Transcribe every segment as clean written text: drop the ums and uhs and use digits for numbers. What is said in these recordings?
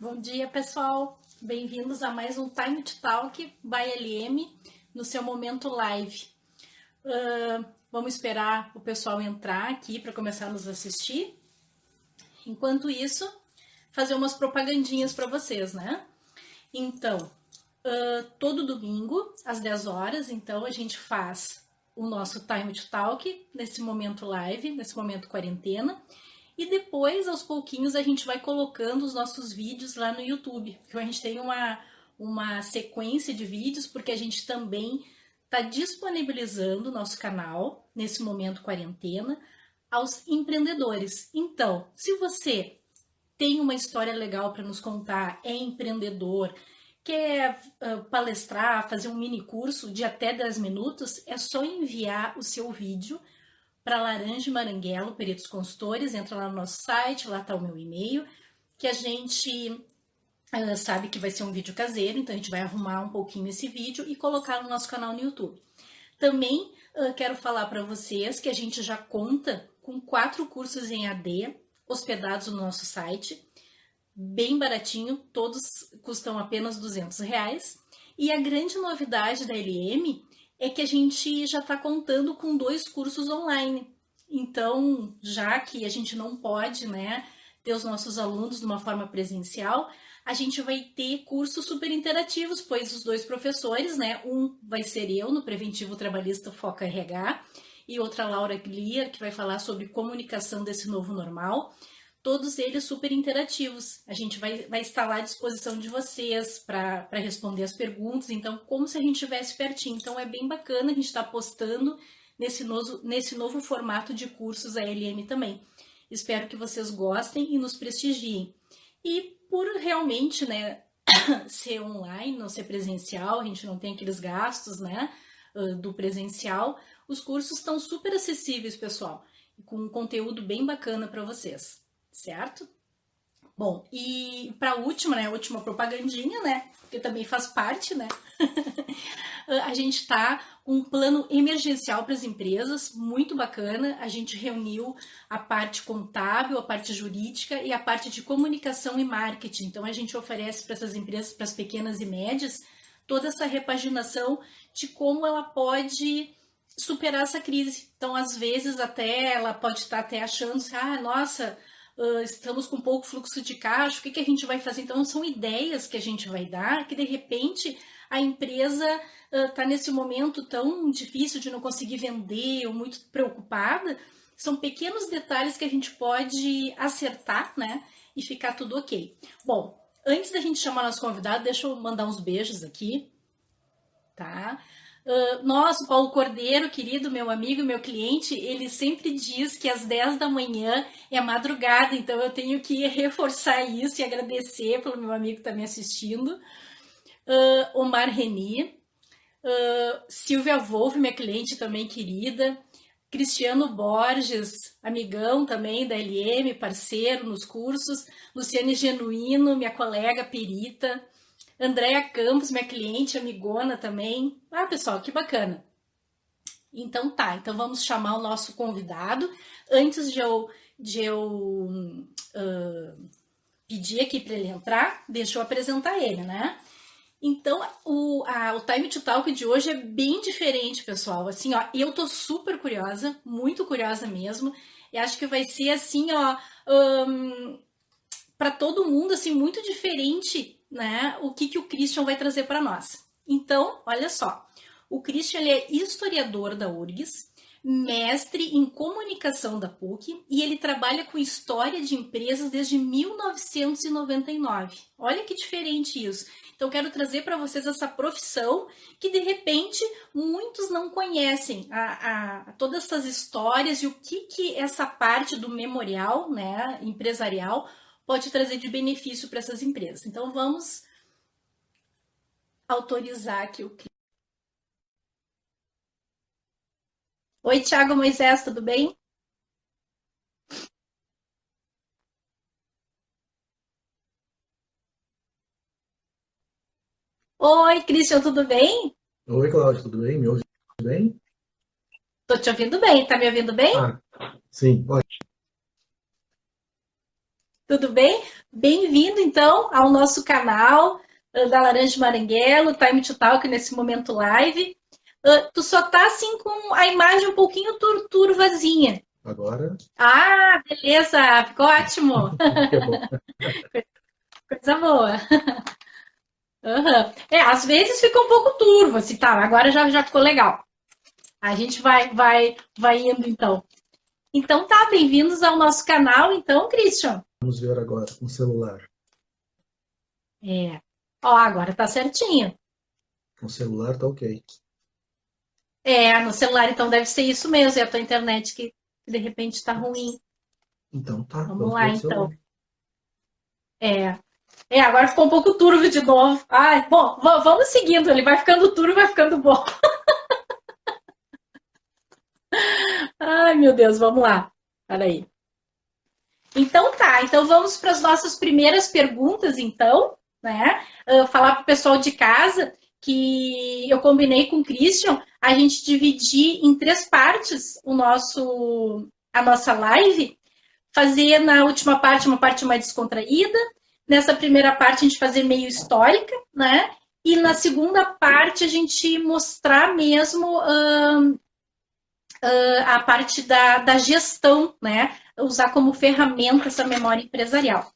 Bom dia, pessoal. Bem-vindos a mais um Time to Talk by LM no seu momento live. Vamos esperar o pessoal entrar aqui para começar a nos assistir. Enquanto isso, fazer umas propagandinhas para vocês, né? Então, todo domingo, às 10 horas, então, a gente faz o nosso Time to Talk nesse momento live, nesse momento quarentena. E depois, aos pouquinhos, a gente vai colocando os nossos vídeos lá no YouTube. Então, a gente tem uma sequência de vídeos, porque a gente também está disponibilizando o nosso canal, nesse momento quarentena, aos empreendedores. Então, se você tem uma história legal para nos contar, é empreendedor, quer palestrar, fazer um mini curso de até 10 minutos, é só enviar o seu vídeo para Laranja Maranguelo, Peritos Consultores, entra lá no nosso site, lá está o meu e-mail, que a gente sabe que vai ser um vídeo caseiro, então a gente vai arrumar um pouquinho esse vídeo e colocar no nosso canal no YouTube. Também quero falar para vocês que a gente já conta com 4 cursos em AD hospedados no nosso site, bem baratinho, todos custam apenas R$200. E a grande novidade da LM é que a gente já está contando com 2 cursos online. Então, já que a gente não pode, né, ter os nossos alunos de uma forma presencial, a gente vai ter cursos super interativos, pois os 2 professores, né, um vai ser eu no Preventivo Trabalhista Foca RH e outra Laura Glier, que vai falar sobre comunicação desse novo normal. Todos eles super interativos. A gente vai estar lá à disposição de vocês para responder as perguntas, então, como se a gente estivesse pertinho. Então, é bem bacana a gente estar postando nesse novo formato de cursos a LM também. Espero que vocês gostem e nos prestigiem. E por realmente, né, ser online, não ser presencial, a gente não tem aqueles gastos, né, do presencial, os cursos estão super acessíveis, pessoal, com um conteúdo bem bacana para vocês. Certo? Bom, e para a última, né, a última propagandinha, né, que também faz parte, né, a gente está com um plano emergencial para as empresas, muito bacana, a gente reuniu a parte contábil, a parte jurídica e a parte de comunicação e marketing, então a gente oferece para essas empresas, para as pequenas e médias, toda essa repaginação de como ela pode superar essa crise. Então, às vezes, até ela pode estar até achando, nossa, estamos com pouco fluxo de caixa, o que a gente vai fazer? Então, são ideias que a gente vai dar, que de repente a empresa está nesse momento tão difícil de não conseguir vender ou muito preocupada. São pequenos detalhes que a gente pode acertar, né? E ficar tudo ok. Bom, antes da gente chamar nosso convidado, deixa eu mandar uns beijos aqui, tá? Nossa, Paulo Cordeiro, querido, meu amigo, meu cliente, ele sempre diz que às 10 da manhã é madrugada, então eu tenho que reforçar isso e agradecer pelo meu amigo que está me assistindo. Omar Reni, Silvia Wolff, minha cliente também querida, Cristiano Borges, amigão também da LM, parceiro nos cursos, Luciane Genuíno, minha colega perita, Andréia Campos, minha cliente, amigona também. Pessoal, que bacana. Então tá, então vamos chamar o nosso convidado. Antes de eu pedir aqui para ele entrar, deixa eu apresentar ele, né? Então, o Time to Talk de hoje é bem diferente, pessoal. Assim, ó, eu tô super curiosa, muito curiosa mesmo. E acho que vai ser assim, ó, para todo mundo, assim, muito diferente, né, o que o Christian vai trazer para nós. Então, olha só, o Christian ele é historiador da URGS, mestre em comunicação da PUC e ele trabalha com história de empresas desde 1999. Olha que diferente isso. Então, quero trazer para vocês essa profissão que, de repente, muitos não conhecem todas essas histórias e o que essa parte do memorial, né, empresarial pode trazer de benefício para essas empresas. Então, vamos autorizar aqui o cliente. Oi, Thiago Moisés, tudo bem? Oi, Christian, tudo bem? Oi, Cláudio, tudo bem? Me ouve bem? Tô te ouvindo bem, tá me ouvindo bem? Sim. Olha, Tudo bem? Bem-vindo, então, ao nosso canal da Laranja Maranguelo, Time to Talk, nesse momento live. Tu só tá, assim, com a imagem um pouquinho turvazinha. Agora, Ah, beleza, ficou ótimo. que bom. Coisa boa. Uhum. Às vezes fica um pouco turvo, assim, tá, agora já ficou legal. A gente vai indo, então. Então tá, bem-vindos ao nosso canal, então, Christian. Vamos ver agora com o celular. Ó, agora tá certinho. Com o celular tá ok. No celular, então deve ser isso mesmo, é a tua internet que de repente tá ruim. Então tá, Vamos vamos ver lá, o celular. então. Agora ficou um pouco turvo de novo. Ai, bom, vamos seguindo, ele vai ficando turvo, vai ficando bom. Ai, meu Deus, vamos lá. Peraí. Então tá, então vamos para as nossas primeiras perguntas, então, né? Falar para o pessoal de casa que eu combinei com o Christian a gente dividir em 3 partes a nossa live, fazer na última parte uma parte mais descontraída, nessa primeira parte a gente fazer meio histórica, né? E na segunda parte a gente mostrar mesmo a parte da gestão, né? Usar como ferramenta essa memória empresarial.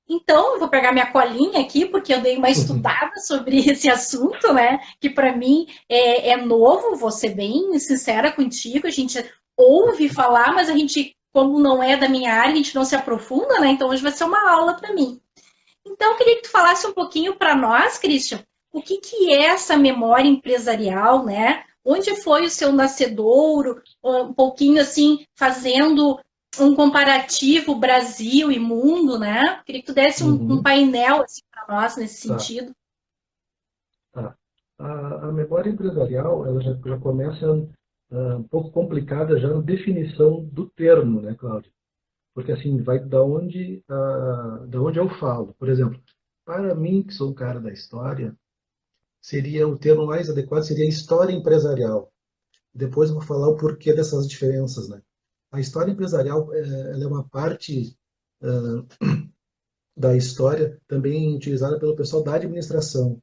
Então, eu vou pegar minha colinha aqui, porque eu dei uma estudada sobre esse assunto, né? Que para mim é novo, vou ser bem sincera contigo. A gente ouve falar, mas a gente, como não é da minha área, a gente não se aprofunda, né? Então, hoje vai ser uma aula para mim. Então, eu queria que tu falasse um pouquinho para nós, Christian, o que é essa memória empresarial, né? Onde foi o seu nascedouro? Um pouquinho assim, fazendo um comparativo Brasil e mundo, né? Queria que tu desse um Uhum, painel assim, para nós nesse tá, sentido. tá. A memória empresarial, ela já começa um pouco complicada já na definição do termo, né, Cláudio? Porque assim, vai da onde eu falo. Por exemplo, para mim, que sou um cara da história, seria o termo mais adequado seria história empresarial. Depois eu vou falar o porquê dessas diferenças, né? A história empresarial, ela é uma parte da história também utilizada pelo pessoal da administração.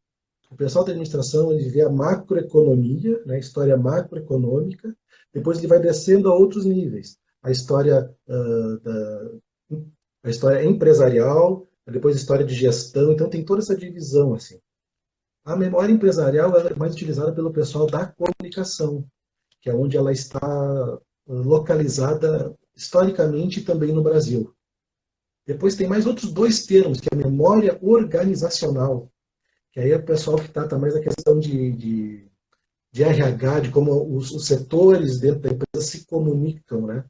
O pessoal da administração ele vê a macroeconomia, né, a história macroeconômica, depois ele vai descendo a outros níveis. A história empresarial, depois a história de gestão, então tem toda essa divisão assim. A memória empresarial ela é mais utilizada pelo pessoal da comunicação, que é onde ela está localizada historicamente também no Brasil. Depois tem mais outros 2 termos, que é a memória organizacional, que aí é o pessoal que trata mais a questão de RH, de como os setores dentro da empresa se comunicam, né?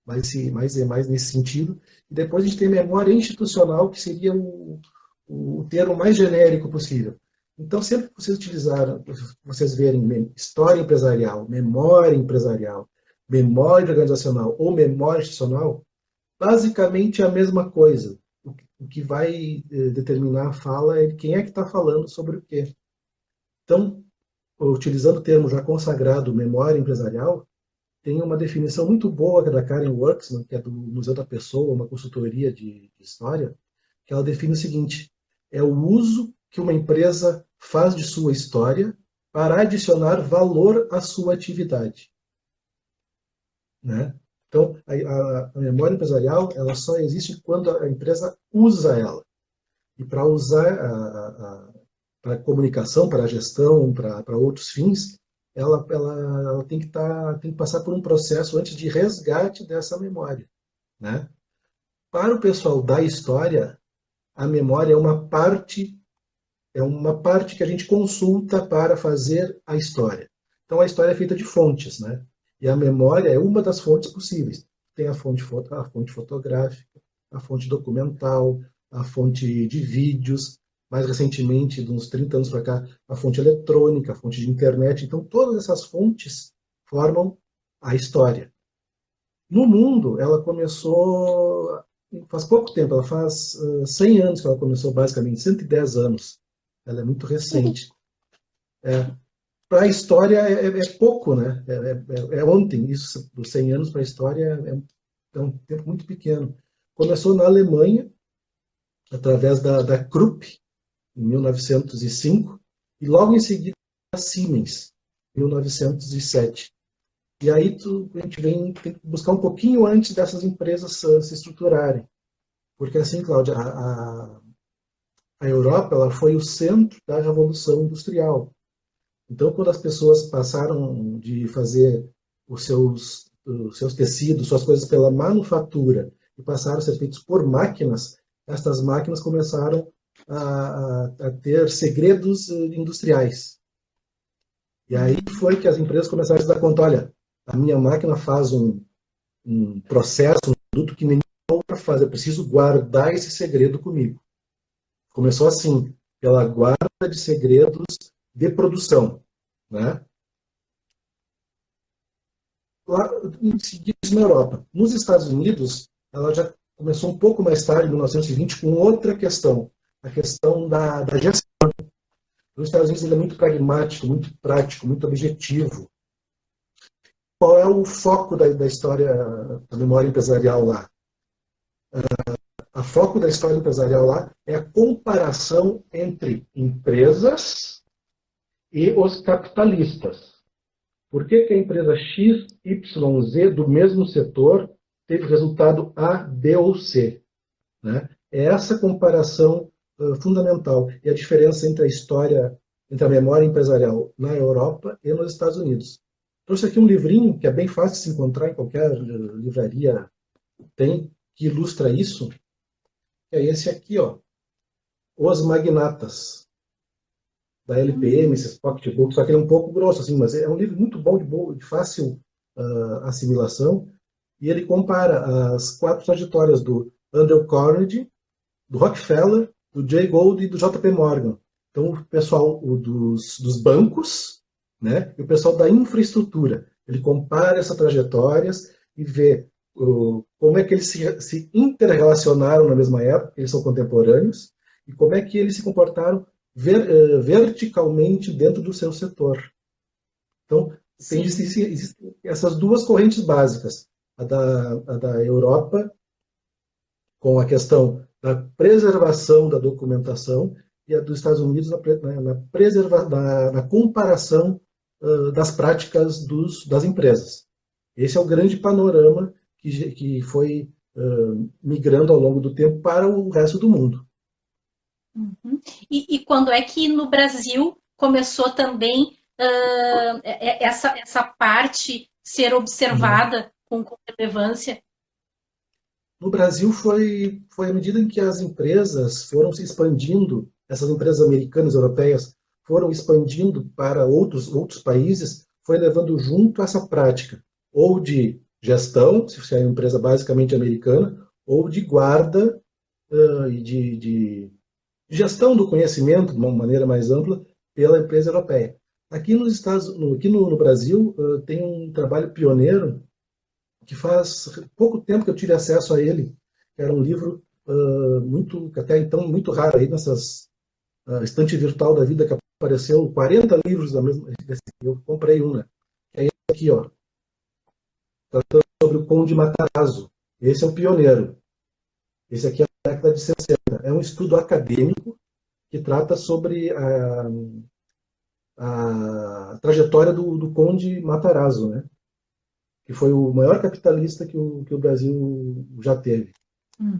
Mais nesse sentido. E depois a gente tem memória institucional, que seria o termo mais genérico possível. Então, sempre que vocês utilizarem, vocês verem história empresarial, memória organizacional ou memória institucional, basicamente é a mesma coisa. O que vai determinar a fala é quem é que está falando sobre o quê. Então, utilizando o termo já consagrado, memória empresarial, tem uma definição muito boa que é da Karen Worksman, que é do Museu da Pessoa, uma consultoria de história, que ela define o seguinte: é o uso que uma empresa faz de sua história para adicionar valor à sua atividade. Né? Então, a memória empresarial ela só existe quando a empresa usa ela. E para usar para comunicação, para gestão, para outros fins, ela tem que passar por um processo antes de resgate dessa memória. Né? Para o pessoal da história, a memória é uma parte que a gente consulta para fazer a história. Então a história é feita de fontes, né? E a memória é uma das fontes possíveis. Tem a fonte fotográfica, a fonte documental, a fonte de vídeos, mais recentemente, de uns 30 anos para cá, a fonte eletrônica, a fonte de internet. Então todas essas fontes formam a história. No mundo, ela começou faz pouco tempo, ela faz 100 anos que ela começou, basicamente, 110 anos. Ela é muito recente. Para a história é pouco, né? É ontem, isso, dos 100 anos para a história é um tempo muito pequeno. Começou na Alemanha, através da Krupp, em 1905, e logo em seguida a Siemens, em 1907. E aí a gente tem que buscar um pouquinho antes dessas empresas se estruturarem. Porque assim, Cláudia, a Europa ela foi o centro da Revolução Industrial. Então, quando as pessoas passaram de fazer os seus tecidos, suas coisas pela manufatura, e passaram a ser feitos por máquinas, estas máquinas começaram a ter segredos industriais. E aí foi que as empresas começaram a se dar conta, olha, a minha máquina faz um processo, um produto que nenhuma outra faz, eu preciso guardar esse segredo comigo. Começou assim, pela guarda de segredos de produção, né? Lá, em seguida, na Europa. Nos Estados Unidos, ela já começou um pouco mais tarde, em 1920, com outra questão, a questão da gestão. Nos Estados Unidos ele é muito pragmático, muito prático, muito objetivo. Qual é o foco da história da memória empresarial lá? A foco da história empresarial lá é a comparação entre empresas e os capitalistas. Por que a empresa X, Y, Z do mesmo setor teve resultado A, B ou C? Né? É essa comparação fundamental e a diferença entre a história, entre a memória empresarial na Europa e nos Estados Unidos. Trouxe aqui um livrinho que é bem fácil de se encontrar em qualquer livraria, que ilustra isso, que é esse aqui, ó, Os Magnatas, da LPM, esses pocketbooks, só que ele é um pouco grosso, assim, mas é um livro muito bom, de fácil assimilação, e ele compara as 4 trajetórias do Andrew Carnegie, do Rockefeller, do Jay Gould e do JP Morgan. Então, o pessoal dos bancos, né, e o pessoal da infraestrutura. Ele compara essas trajetórias e vê como é que eles se interrelacionaram na mesma época, eles são contemporâneos, e como é que eles se comportaram verticalmente dentro do seu setor. Então, existem essas duas correntes básicas. A da Europa, com a questão da preservação da documentação, e a dos Estados Unidos na comparação das práticas das empresas. Esse é o grande panorama que foi migrando ao longo do tempo para o resto do mundo. Uhum. E quando é que no Brasil começou também essa parte ser observada com relevância? No Brasil foi à medida em que as empresas foram se expandindo, essas empresas americanas, europeias, foram expandindo para outros países, foi levando junto essa prática, ou de gestão, se é uma empresa basicamente americana, ou de guarda e de gestão do conhecimento, de uma maneira mais ampla, pela empresa europeia. Aqui no Brasil, tem um trabalho pioneiro que faz pouco tempo que eu tive acesso a ele, que era um livro até então muito raro aí nessas estante virtual da vida, que apareceu 40 livros da mesma. Eu comprei um, né? É esse aqui, ó, tratando sobre o Conde Matarazzo. Esse é o pioneiro. Esse aqui é da década de 60. É um estudo acadêmico que trata sobre a trajetória do Conde Matarazzo, né? Que foi o maior capitalista que o Brasil já teve.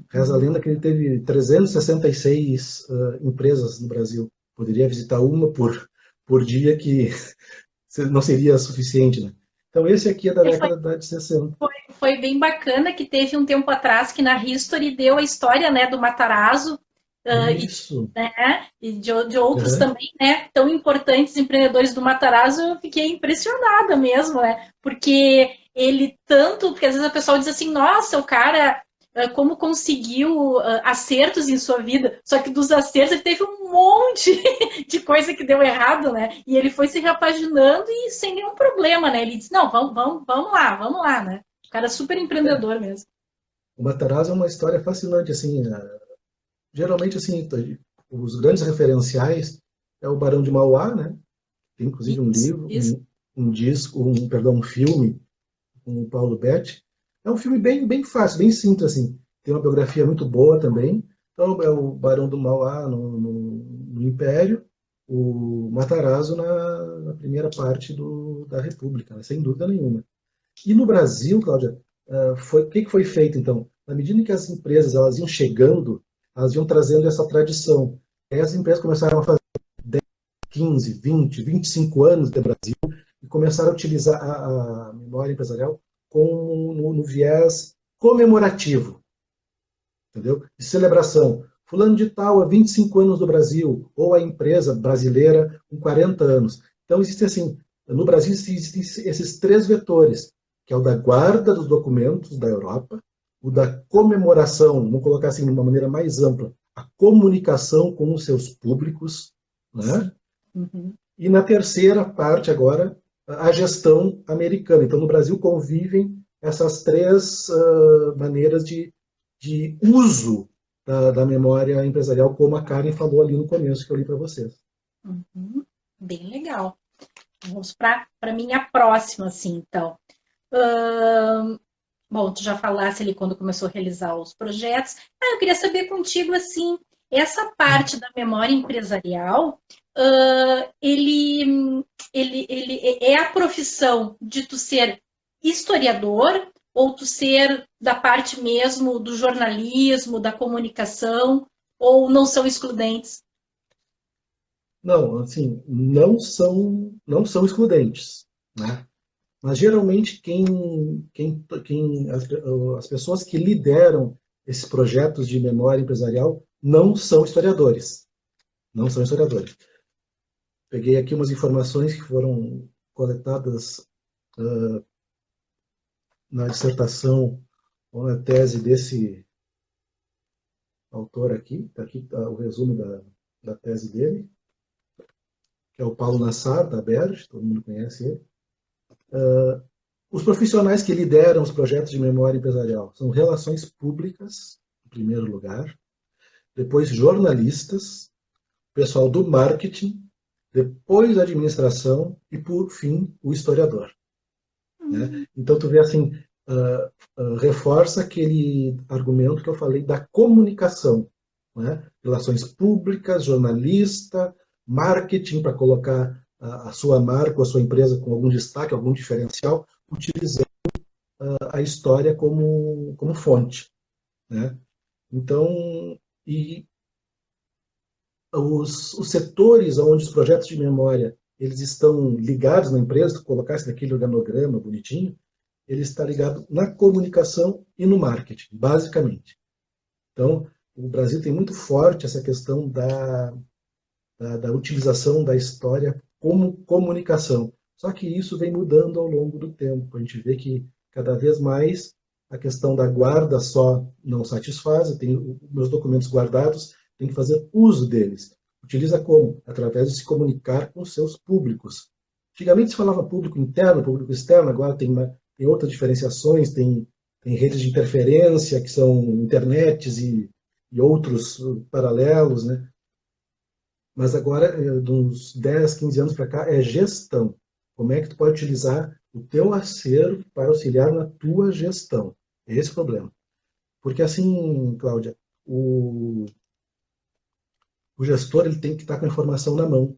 Reza a lenda que ele teve 366 empresas no Brasil. Poderia visitar uma por dia, que não seria suficiente, né? Então, esse aqui é da década de 60. Foi bem bacana que teve um tempo atrás que na History deu a história, né, do Matarazzo, Isso. e de outros também, né, tão importantes empreendedores do Matarazzo. Eu fiquei impressionada mesmo, né, porque porque às vezes o pessoal diz assim, nossa, o cara como conseguiu acertos em sua vida, só que dos acertos ele teve um monte de coisa que deu errado, né, e ele foi se repaginando e sem nenhum problema, né, ele disse, não, vamos lá, né, o cara é super empreendedor mesmo. O Matarazzo é uma história fascinante, assim, geralmente, assim, os grandes referenciais é o Barão de Mauá, né? Tem inclusive um livro, um disco, um filme com o Paulo Betti. É um filme bem fácil, bem simples, assim. Tem uma biografia muito boa também, Então, é o Barão do Mauá no Império, o Matarazzo na primeira parte da República, né? Sem dúvida nenhuma. E no Brasil, Cláudia, o que foi feito, então? Na medida em que as empresas elas iam chegando, elas iam trazendo essa tradição. Aí as empresas começaram a fazer 15, 20, 25 anos de Brasil e começaram a utilizar a memória empresarial como no viés comemorativo, entendeu? De celebração. Fulano de tal há 25 anos do Brasil, ou a empresa brasileira com 40 anos. Então, existe assim, no Brasil existem esses três vetores, que é o da guarda dos documentos da Europa, o da comemoração, vamos colocar assim de uma maneira mais ampla, a comunicação com os seus públicos, né? Uhum. E na terceira parte agora, a gestão americana. Então, no Brasil convivem essas três maneiras de uso da memória empresarial, como a Karen falou ali no começo, que eu li para vocês. Uhum. Bem legal. Vamos para a minha próxima, assim, então. Bom, tu já falasse ali quando começou a realizar os projetos. Eu queria saber contigo, assim, essa parte da memória empresarial, ele é a profissão de tu ser historiador ou tu ser da parte mesmo do jornalismo, da comunicação, ou não são excludentes? Não, assim, não são excludentes, né? Mas geralmente as pessoas que lideram esses projetos de memória empresarial não são historiadores. Não são historiadores. Peguei aqui umas informações que foram coletadas na dissertação ou na tese desse autor aqui. Aqui está o resumo da tese dele, que é o Paulo Nassar, da Berge, todo mundo conhece ele. Os profissionais que lideram os projetos de memória empresarial são relações públicas, em primeiro lugar, depois jornalistas, pessoal do marketing, depois a administração e, por fim, o historiador. Né? Então, tu vê assim, reforça aquele argumento que eu falei da comunicação. Né? Relações públicas, jornalista, marketing para colocar a sua marca ou a sua empresa com algum destaque, algum diferencial, utilizando a história como fonte. Né? Então, e os setores onde os projetos de memória eles estão ligados na empresa, se colocasse naquele organograma bonitinho, ele está ligado na comunicação e no marketing, basicamente. Então, o Brasil tem muito forte essa questão da utilização da história como comunicação. Só que isso vem mudando ao longo do tempo. A gente vê que cada vez mais a questão da guarda só não satisfaz. Eu tenho meus documentos guardados, tem que fazer uso deles. Utiliza como? Através de se comunicar com seus públicos. Antigamente se falava público interno, público externo, agora tem outras diferenciações, tem redes de interferência, que são internets e outros paralelos, né? Mas agora, de uns 10, 15 anos para cá, é gestão. Como é que tu pode utilizar o teu acervo para auxiliar na tua gestão? É esse o problema. Porque assim, Cláudia, o gestor ele tem que estar com a informação na mão.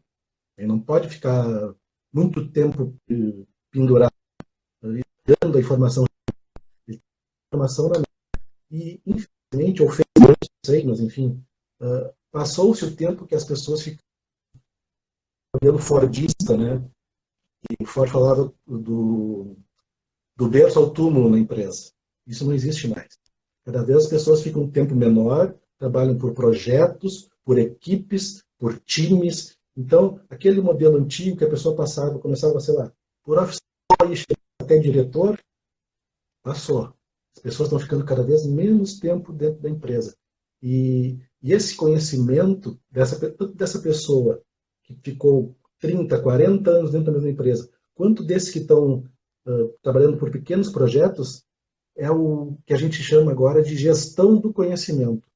Ele não pode ficar muito tempo pendurado, dando a informação, na mão. E, infelizmente, ou felizmente, não sei, mas enfim, passou-se o tempo que as pessoas ficam olhando fordista, né? E o Ford falava do berço ao túmulo na empresa. Isso não existe mais. Cada vez as pessoas ficam um tempo menor, trabalham por projetos, por equipes, por times. Então, aquele modelo antigo que a pessoa começava, sei lá, por oficial e chegava até diretor, passou. As pessoas estão ficando cada vez menos tempo dentro da empresa. E esse conhecimento dessa pessoa que ficou 30, 40 anos dentro da mesma empresa, quanto desses que estão trabalhando por pequenos projetos, é o que a gente chama agora de gestão do conhecimento.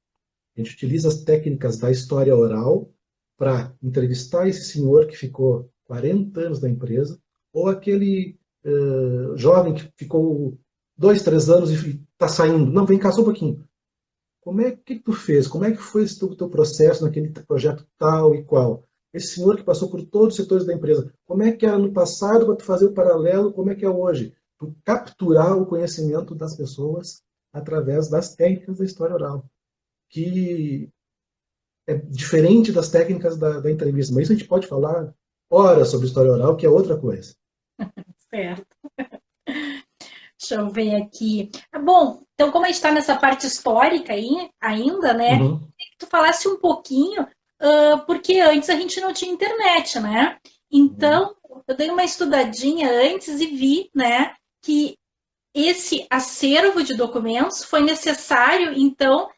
A gente utiliza as técnicas da história oral para entrevistar esse senhor que ficou 40 anos na empresa, ou aquele jovem que ficou 2, 3 anos e está saindo. Não, vem cá só um pouquinho. que tu fez? Como é que foi esse teu processo naquele projeto tal e qual? Esse senhor que passou por todos os setores da empresa, como é que era no passado para tu fazer o paralelo, como é que é hoje? Tu capturar o conhecimento das pessoas através das técnicas da história oral, que é diferente das técnicas da entrevista. Mas isso a gente pode falar horas sobre história oral, que é outra coisa. Certo. Deixa eu ver aqui. Bom, então como a gente está nessa parte histórica aí, ainda, né? Uhum. Queria que tu falasse um pouquinho, porque antes a gente não tinha internet, né? Uhum. Então, eu dei uma estudadinha antes e vi, né, que esse acervo de documentos foi necessário, então,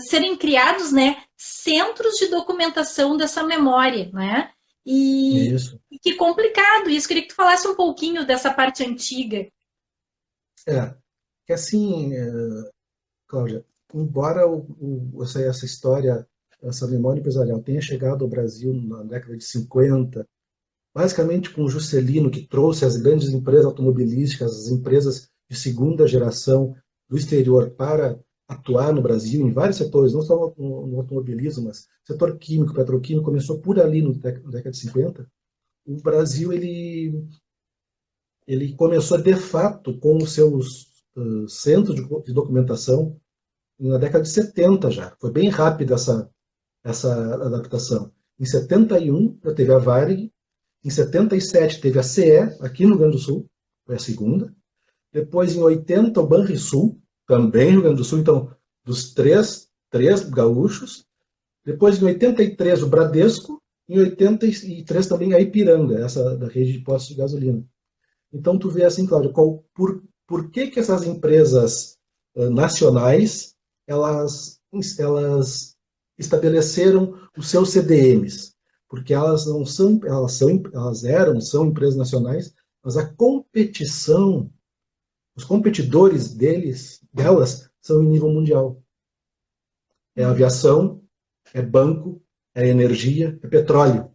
serem criados, né, centros de documentação dessa memória, né? E, Isso. e que complicado isso. Queria que tu falasse um pouquinho dessa parte antiga. É, que assim, Cláudia, embora essa história, essa memória empresarial tenha chegado ao Brasil na década de 50, basicamente com o Juscelino, que trouxe as grandes empresas automobilísticas, as empresas de segunda geração do exterior para atuar no Brasil em vários setores, não só no automobilismo, mas setor químico, petroquímico, começou por ali na década de 50. O Brasil ele começou de fato com os seus centros de documentação na década de 70 já. Foi bem rápida essa adaptação. Em 71 já teve a Varig, em 77 teve a CE, aqui no Rio Grande do Sul, foi a segunda. Depois, em 80, o Banrisul, também no Rio Grande do Sul, então, dos três gaúchos. Depois, em 83, o Bradesco. Em 83 também a Ipiranga, essa da rede de postos de gasolina. Então, tu vê assim, Cláudio, por que essas empresas nacionais, elas estabeleceram os seus CDMs? Porque elas não são, são empresas nacionais, mas a competição, os competidores delas, são em nível mundial. É aviação, é banco, é energia, é petróleo,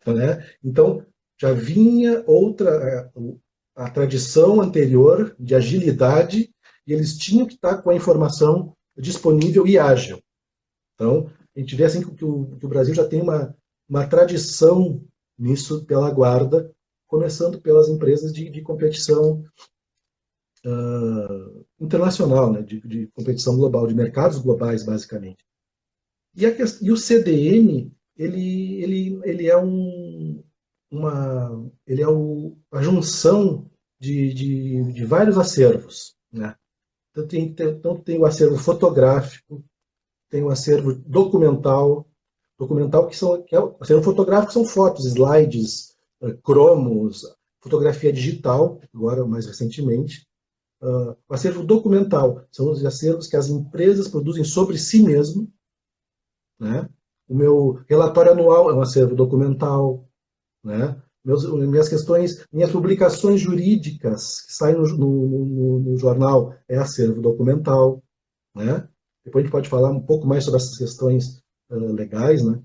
né? Então, já vinha a tradição anterior de agilidade, e eles tinham que estar com a informação disponível e ágil. Então, a gente vê assim que o Brasil já tem uma tradição nisso pela guarda, começando pelas empresas de competição internacional, né, de competição global, de mercados globais, basicamente. E o CDM, ele é a junção de vários acervos, né? Então tem o acervo fotográfico, tem o acervo documental que é o acervo fotográfico são fotos, slides, cromos, fotografia digital, agora mais recentemente. O acervo documental são os acervos que as empresas produzem sobre si mesmo, né? O meu relatório anual é um acervo documental, né? Minhas questões, minhas publicações jurídicas que saem no jornal é acervo documental, né? Depois a gente pode falar um pouco mais sobre essas questões legais, né?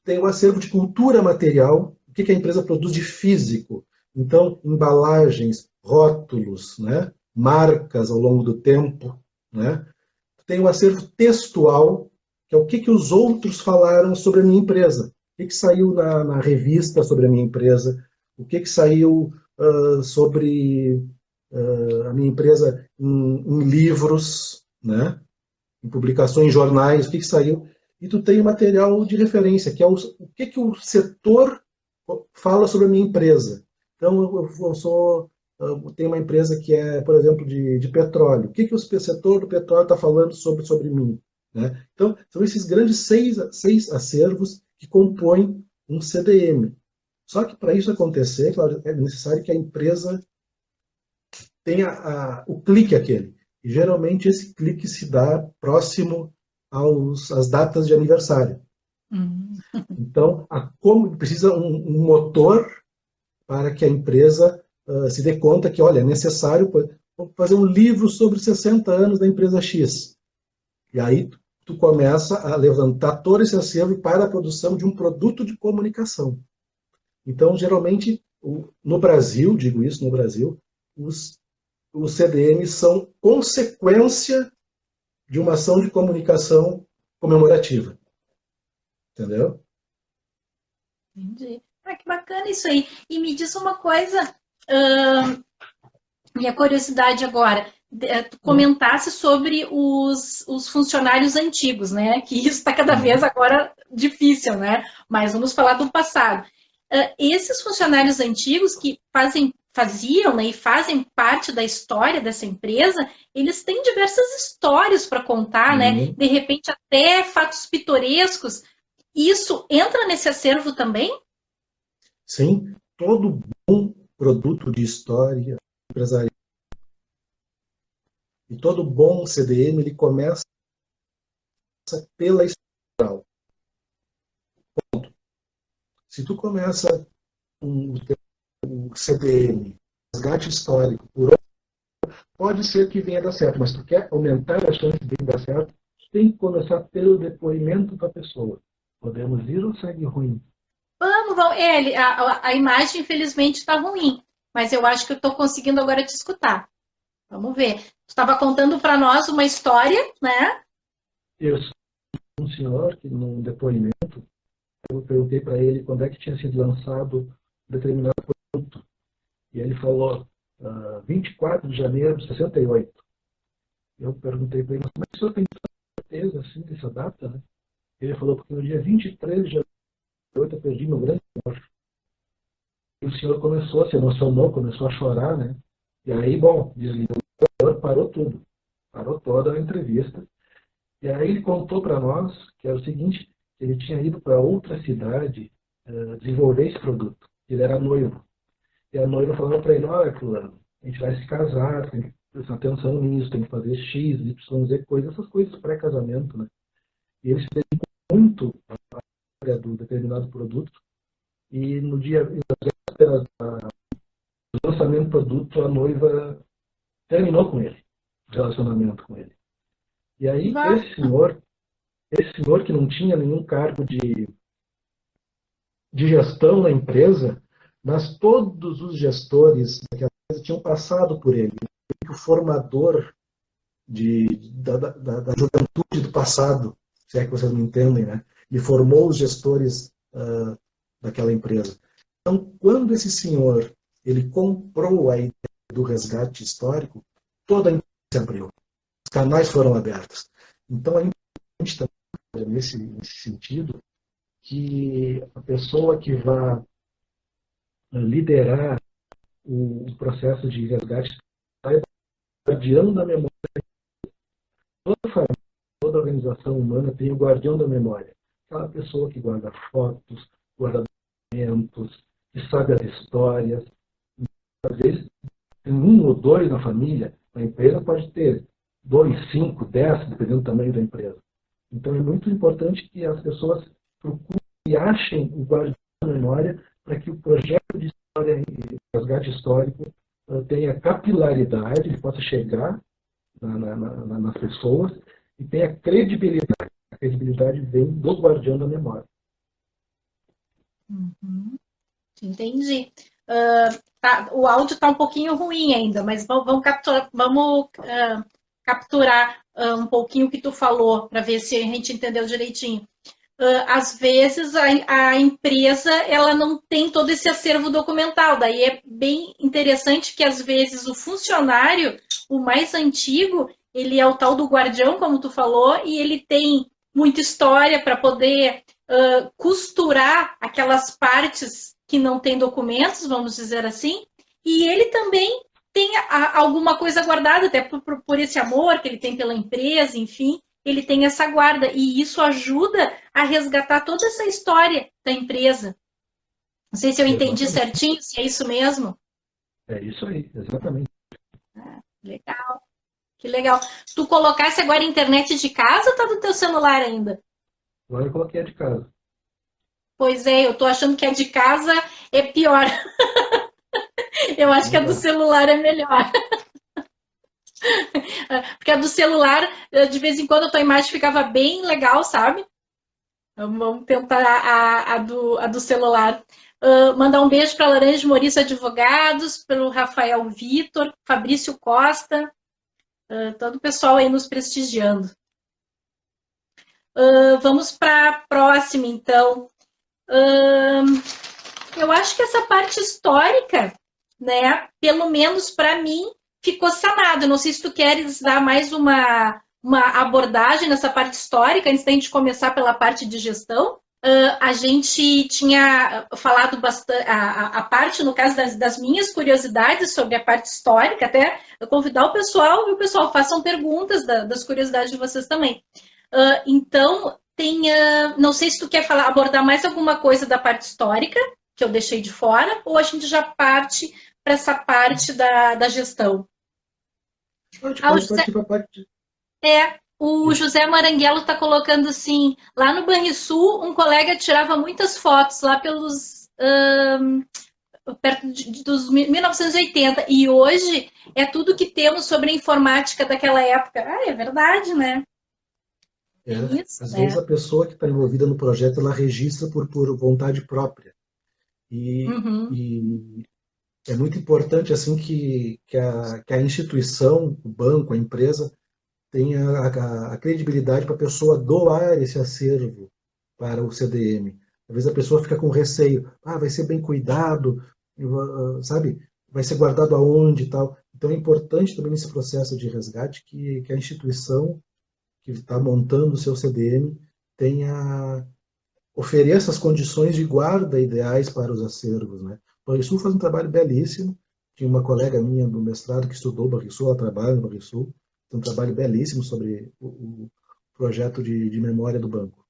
Tem o acervo de cultura material, o que a empresa produz de físico. Então, embalagens, rótulos, né? Marcas ao longo do tempo, né? Tem o acervo textual, que é o que os outros falaram sobre a minha empresa. O que saiu na revista sobre a minha empresa, o que saiu sobre a minha empresa em livros, né? Em publicações, em jornais, o que saiu. E tu tem o material de referência, que é o que o setor fala sobre a minha empresa. Então, eu tenho uma empresa que é, por exemplo, de petróleo. O que o setor do petróleo está falando sobre mim? Né? Então, são esses grandes seis acervos que compõem um CDM. Só que para isso acontecer, claro, é necessário que a empresa tenha o clique aquele. E geralmente esse clique se dá próximo às datas de aniversário. Então, como precisa um motor para que a empresa se dê conta que, olha, é necessário fazer um livro sobre 60 anos da empresa X. E aí tu começa a levantar todo esse acervo para a produção de um produto de comunicação. Então, geralmente, no Brasil, digo isso, no Brasil, os CDMs são consequência de uma ação de comunicação comemorativa. Entendeu? Entendi. Ah, que bacana isso aí. E me diz uma coisa, minha curiosidade agora, tu comentasse sobre os funcionários antigos, né? Que isso está cada vez agora difícil, né? Mas vamos falar do passado. Esses funcionários antigos que faziam, né, e fazem parte da história dessa empresa, eles têm diversas histórias para contar, né? De repente até fatos pitorescos. Isso entra nesse acervo também? Sim, todo bom produto de história empresarial e todo bom CDM, ele começa pela história. Se tu começa um CDM, resgate histórico, pode ser que venha dar certo, mas tu quer aumentar a chance de dar certo, tu tem que começar pelo depoimento da pessoa. Podemos ir ou segue ruim? Vamos. A imagem, infelizmente, está ruim, mas eu acho que eu estou conseguindo agora te escutar. Vamos ver. Tu estava contando para nós uma história, né? Eu sou um senhor que, num depoimento, eu perguntei para ele quando é que tinha sido lançado um determinado produto. E ele falou, 24 de janeiro de 68. Eu perguntei para ele, mas o senhor tem certeza assim, dessa data? Né? Ele falou, porque no dia 23 de janeiro eu perdi meu grande amor. E o senhor começou, se emocionou, começou a chorar, né? E aí, bom, desligou, parou tudo. Parou toda a entrevista. E aí ele contou para nós que era o seguinte, ele tinha ido para outra cidade desenvolver esse produto. Ele era noivo. E a noiva falou para ele, olha, fulano, a gente vai se casar, tem que prestar atenção nisso, tem que fazer X, Y, Z, coisas, essas coisas pré-casamento, né? E ele se dedicou muito à área do determinado produto. E no dia, do lançamento do produto, a noiva terminou com ele, o relacionamento com ele. E aí, esse senhor que não tinha nenhum cargo de gestão na empresa, mas todos os gestores daquela empresa tinham passado por ele. O formador da juventude do passado, se é que vocês me entendem, né? E formou os gestores daquela empresa. Então, quando esse senhor ele comprou a ideia do resgate histórico, toda a empresa se abriu. Os canais foram abertos. Então, é importante também, nesse sentido, que a pessoa que vai liderar o processo de resgate está guardião da memória. Toda família, toda organização humana tem o guardião da memória. Aquela pessoa que guarda fotos, guarda documentos, que sabe as histórias. Às vezes, tem um ou dois na família, a empresa pode ter 2, 5, 10, dependendo do tamanho da empresa. Então, é muito importante que as pessoas procurem e achem o guardião da memória para que o projeto de história e resgate histórico tenha capilaridade, ele possa chegar nas pessoas e tenha credibilidade. A credibilidade vem do guardião da memória. Uhum. Entendi. O áudio está um pouquinho ruim ainda, mas vamos capturar um pouquinho o que tu falou, para ver se a gente entendeu direitinho. Às vezes a empresa ela não tem todo esse acervo documental, daí é bem interessante que às vezes o funcionário, o mais antigo, ele é o tal do guardião, como tu falou, e ele tem muita história para poder costurar aquelas partes que não tem documentos, vamos dizer assim, e ele também tem alguma coisa guardada, até por esse amor que ele tem pela empresa, enfim, ele tem essa guarda, e isso ajuda a resgatar toda essa história da empresa. Não sei se eu entendi certinho, se é isso mesmo. É isso aí, exatamente. Legal, que legal. Tu colocasse agora a internet de casa ou tá do teu celular ainda? Agora eu coloquei a de casa. Pois é, eu tô achando que a de casa é pior. Eu acho que a do celular é melhor. Porque a do celular, de vez em quando, a tua imagem ficava bem legal, sabe? Vamos tentar a do celular. Mandar um beijo para Laranja de Maurício Advogados, pelo Rafael Vitor, Fabrício Costa, todo o pessoal aí nos prestigiando. Vamos para a próxima, então. Eu acho que essa parte histórica, né, pelo menos para mim, ficou sanado. Não sei se tu queres dar mais uma abordagem nessa parte histórica, antes da gente começar pela parte de gestão. A gente tinha falado bastante, a parte, no caso das minhas curiosidades sobre a parte histórica, até convidar o pessoal, e o pessoal façam perguntas das curiosidades de vocês também. Então, não sei se tu quer abordar mais alguma coisa da parte histórica, que eu deixei de fora, ou a gente já parte para essa parte da gestão? Pode partir para a parte... O José Maranguelo está colocando assim, lá no Banrisul, um colega tirava muitas fotos lá pelos... perto dos 1980, e hoje é tudo que temos sobre a informática daquela época. É verdade, né? Isso, às vezes a pessoa que está envolvida no projeto, ela registra por vontade própria. E é muito importante assim que a instituição, o banco, a empresa, tenha a credibilidade para a pessoa doar esse acervo para o CDM. Às vezes a pessoa fica com receio, vai ser bem cuidado, sabe? Vai ser guardado aonde e tal. Então é importante também nesse processo de resgate que a instituição que está montando o seu CDM ofereça as condições de guarda ideais para os acervos, né? O Banrisul faz um trabalho belíssimo. Tinha uma colega minha do mestrado que estudou Banrisul, ela trabalha no Banrisul, tem um trabalho belíssimo sobre o projeto de memória do banco.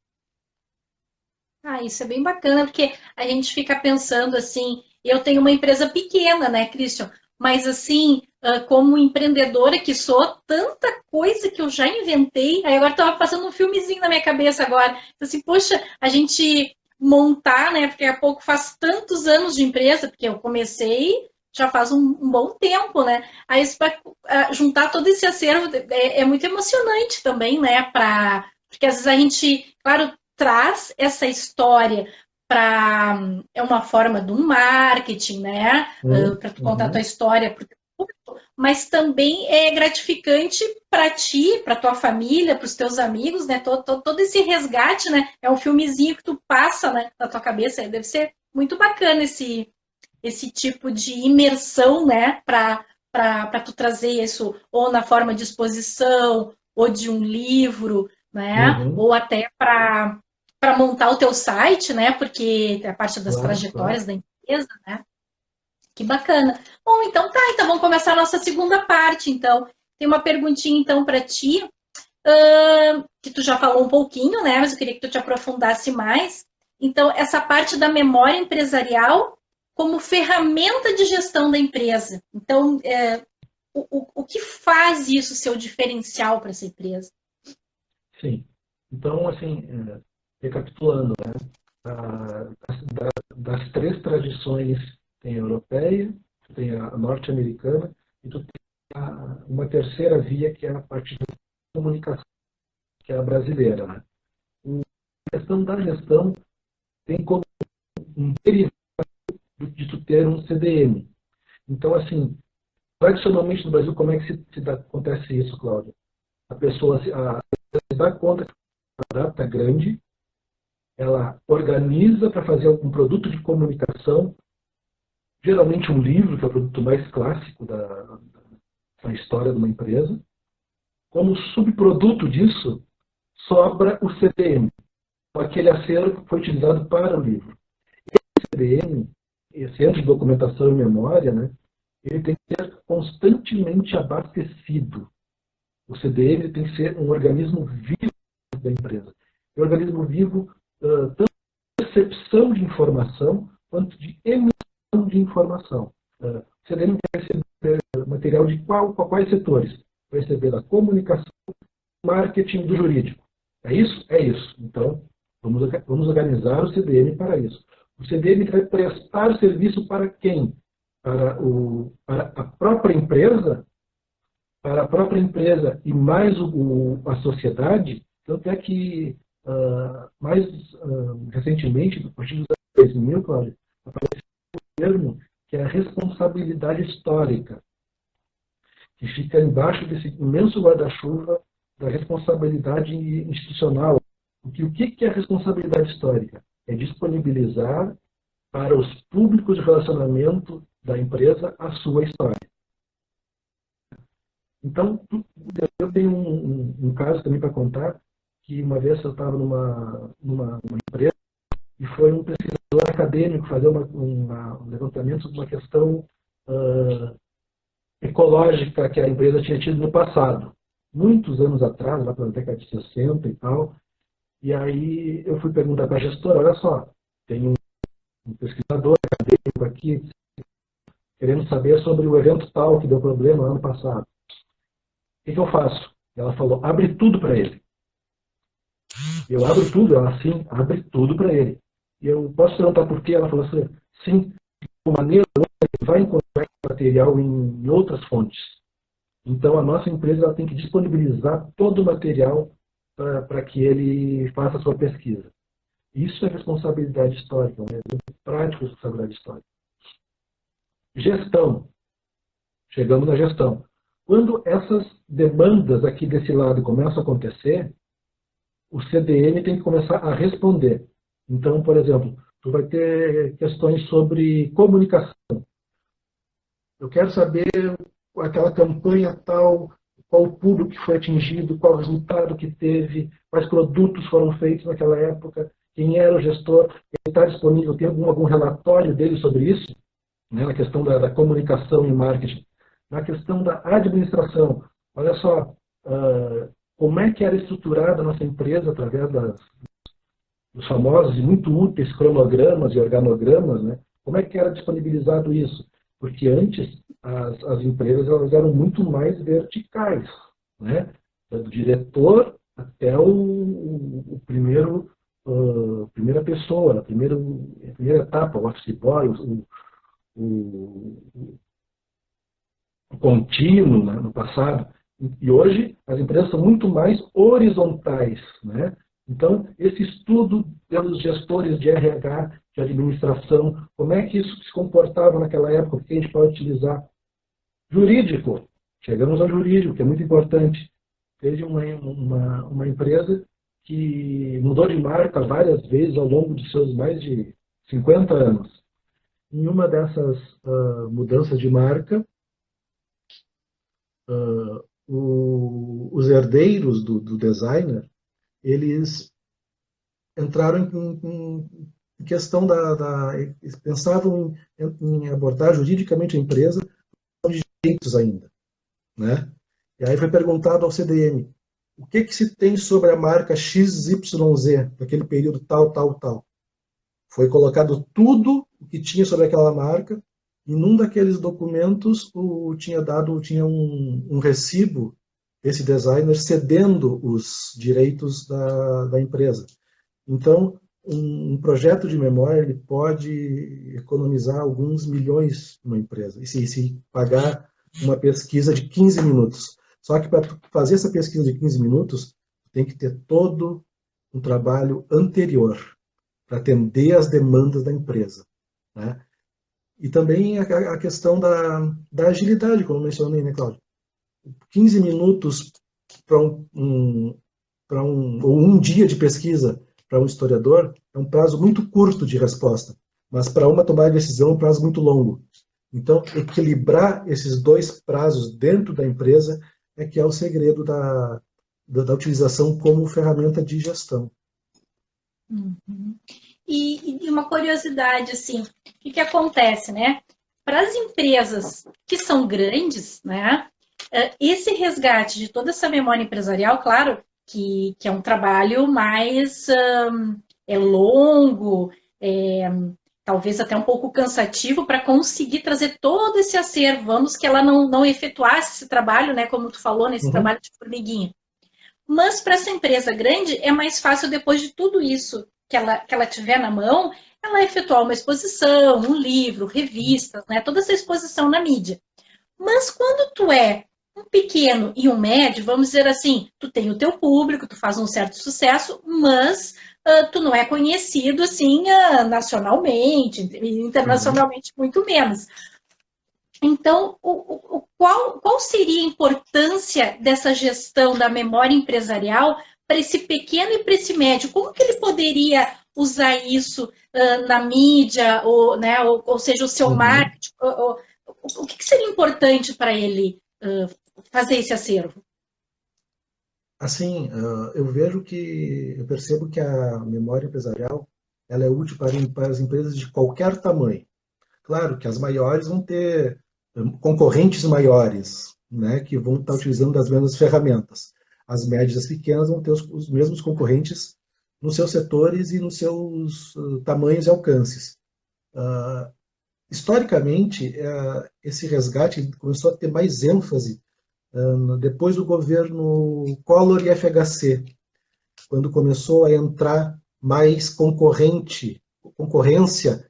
Isso é bem bacana, porque a gente fica pensando assim, eu tenho uma empresa pequena, né, Christian? Mas assim, como empreendedora que sou, tanta coisa que eu já inventei, aí agora estava passando um filmezinho na minha cabeça agora, assim, poxa, a gente montar, né, porque há pouco faz tantos anos de empresa, porque eu comecei já faz um bom tempo, né, aí juntar todo esse acervo é muito emocionante também, né, porque às vezes a gente, claro, traz essa história é uma forma de um marketing, né? Para tu contar a tua história para o teu público, mas também é gratificante para ti, para tua família, para os teus amigos, né? Todo esse resgate, né? É um filmezinho que tu passa, né, na tua cabeça. Deve ser muito bacana esse tipo de imersão, né? Para tu trazer isso ou na forma de exposição, ou de um livro, né? Ou até para montar o teu site, né? Porque é a parte das trajetórias da empresa, né? Que bacana. Bom, então então vamos começar a nossa segunda parte, então. Tem uma perguntinha, então, para ti, que tu já falou um pouquinho, né? Mas eu queria que tu te aprofundasse mais. Então, essa parte da memória empresarial como ferramenta de gestão da empresa. Então, o que faz isso ser o diferencial para essa empresa? Sim. Então, assim, recapitulando, né? Das três tradições, tem a europeia, tem a norte-americana, e tu tem uma terceira via, que é a parte da comunicação, que é a brasileira, né? A questão da gestão tem como um derivado de tu ter um CDM. Então, assim, tradicionalmente no Brasil, como é que acontece isso, Cláudia? A pessoa se dá conta que a data é grande, ela organiza para fazer algum produto de comunicação, geralmente um livro, que é o produto mais clássico da história de uma empresa. Como subproduto disso, sobra o CDM, aquele acervo que foi utilizado para o livro. Esse CDM, esse centro de documentação e memória, né, ele tem que ser constantemente abastecido. O CDM tem que ser um organismo vivo da empresa. É um organismo vivo tanto de recepção de informação quanto de emissão de informação. O CDM vai receber material de quais setores? Vai receber da comunicação, do marketing, do jurídico. É isso? É isso. Então, vamos organizar o CDM para isso. O CDM vai prestar serviço para quem? Para a própria empresa, e mais a sociedade. Tanto é que, mais recentemente, a partir dos anos 2000, Cláudio, termo que é a responsabilidade histórica, que fica embaixo desse imenso guarda-chuva da responsabilidade institucional. O que é responsabilidade histórica? É disponibilizar para os públicos de relacionamento da empresa a sua história. Então, eu tenho um caso também para contar, que uma vez eu estava numa empresa e foi um pesquisador acadêmico fazer um levantamento sobre uma questão ecológica que a empresa tinha tido no passado, muitos anos atrás, lá pela década de 60 e tal. E aí eu fui perguntar para a gestora, olha só, tem um pesquisador acadêmico aqui querendo saber sobre o evento tal que deu problema ano passado. O que eu faço? Ela falou, abre tudo para ele. Eu abro tudo, ela sim, abre tudo para ele. E eu posso perguntar por quê? Ela falou assim, sim, de maneira ele vai encontrar esse material em outras fontes. Então a nossa empresa ela tem que disponibilizar todo o material para que ele faça a sua pesquisa. Isso é responsabilidade histórica, um exemplo prático de responsabilidade histórica. Gestão. Chegamos na gestão. Quando essas demandas aqui desse lado começam a acontecer, o CDM tem que começar a responder. Então, por exemplo, tu vai ter questões sobre comunicação. Eu quero saber aquela campanha tal, qual o público que foi atingido, qual o resultado que teve, quais produtos foram feitos naquela época, quem era o gestor, ele está disponível, tem algum relatório dele sobre isso, né, na questão da comunicação e marketing. Na questão da administração, olha só, como é que era estruturada a nossa empresa através dos famosos e muito úteis cronogramas e organogramas, né? Como é que era disponibilizado isso? Porque antes as empresas elas eram muito mais verticais, né? Do diretor até o primeira pessoa, a primeira etapa, o office boy, o contínuo, né, no passado. E hoje as empresas são muito mais horizontais, né? Então, esse estudo pelos gestores de RH, de administração, como é que isso se comportava naquela época, o que a gente pode utilizar? Jurídico. Chegamos ao jurídico, que é muito importante. Teve uma empresa que mudou de marca várias vezes ao longo de seus mais de 50 anos. Em uma dessas mudanças de marca, os herdeiros do designer, eles entraram em questão eles pensavam em abordar juridicamente a empresa com direitos ainda, né? E aí foi perguntado ao CDM, o que se tem sobre a marca XYZ, daquele período tal, tal, tal. Foi colocado tudo o que tinha sobre aquela marca, e num daqueles documentos tinha um recibo desse designer cedendo os direitos da empresa. Então, um projeto de memória ele pode economizar alguns milhões numa empresa, e se pagar uma pesquisa de 15 minutos. Só que para fazer essa pesquisa de 15 minutos, tem que ter todo um trabalho anterior para atender às demandas da empresa, né? E também a questão da agilidade, como eu mencionei, né, Cláudio? 15 minutos para ou um dia de pesquisa para um historiador é um prazo muito curto de resposta, mas para uma tomada de decisão é um prazo muito longo. Então, equilibrar esses dois prazos dentro da empresa é que é o segredo da utilização como ferramenta de gestão. Uhum. E uma curiosidade, assim, o que acontece, né? Para as empresas que são grandes, né? Esse resgate de toda essa memória empresarial, claro, que é um trabalho mais longo, talvez até um pouco cansativo para conseguir trazer todo esse acervo. Vamos que ela não efetuasse esse trabalho, né? Como tu falou, nesse trabalho de formiguinha. Mas para essa empresa grande é mais fácil, depois de tudo isso que ela tiver na mão, ela efetuar uma exposição, um livro, revistas, né? Toda essa exposição na mídia. Mas quando tu é um pequeno e um médio, vamos dizer assim, tu tem o teu público, tu faz um certo sucesso, mas tu não é conhecido assim nacionalmente, Uhum. internacionalmente muito menos. Então, qual seria a importância dessa gestão da memória empresarial para esse pequeno e para esse médio? Como que ele poderia usar isso na mídia, ou, né, ou seja, o seu Uhum. marketing? O que seria importante para ele fazer esse acervo? Assim, eu percebo que a memória empresarial ela é útil para as empresas de qualquer tamanho. Claro que as maiores vão ter concorrentes maiores, né, que vão estar utilizando as mesmas ferramentas. As médias e as pequenas vão ter os mesmos concorrentes nos seus setores e nos seus tamanhos e alcances. Historicamente, esse resgate começou a ter mais ênfase depois do governo Collor e FHC, quando começou a entrar mais concorrência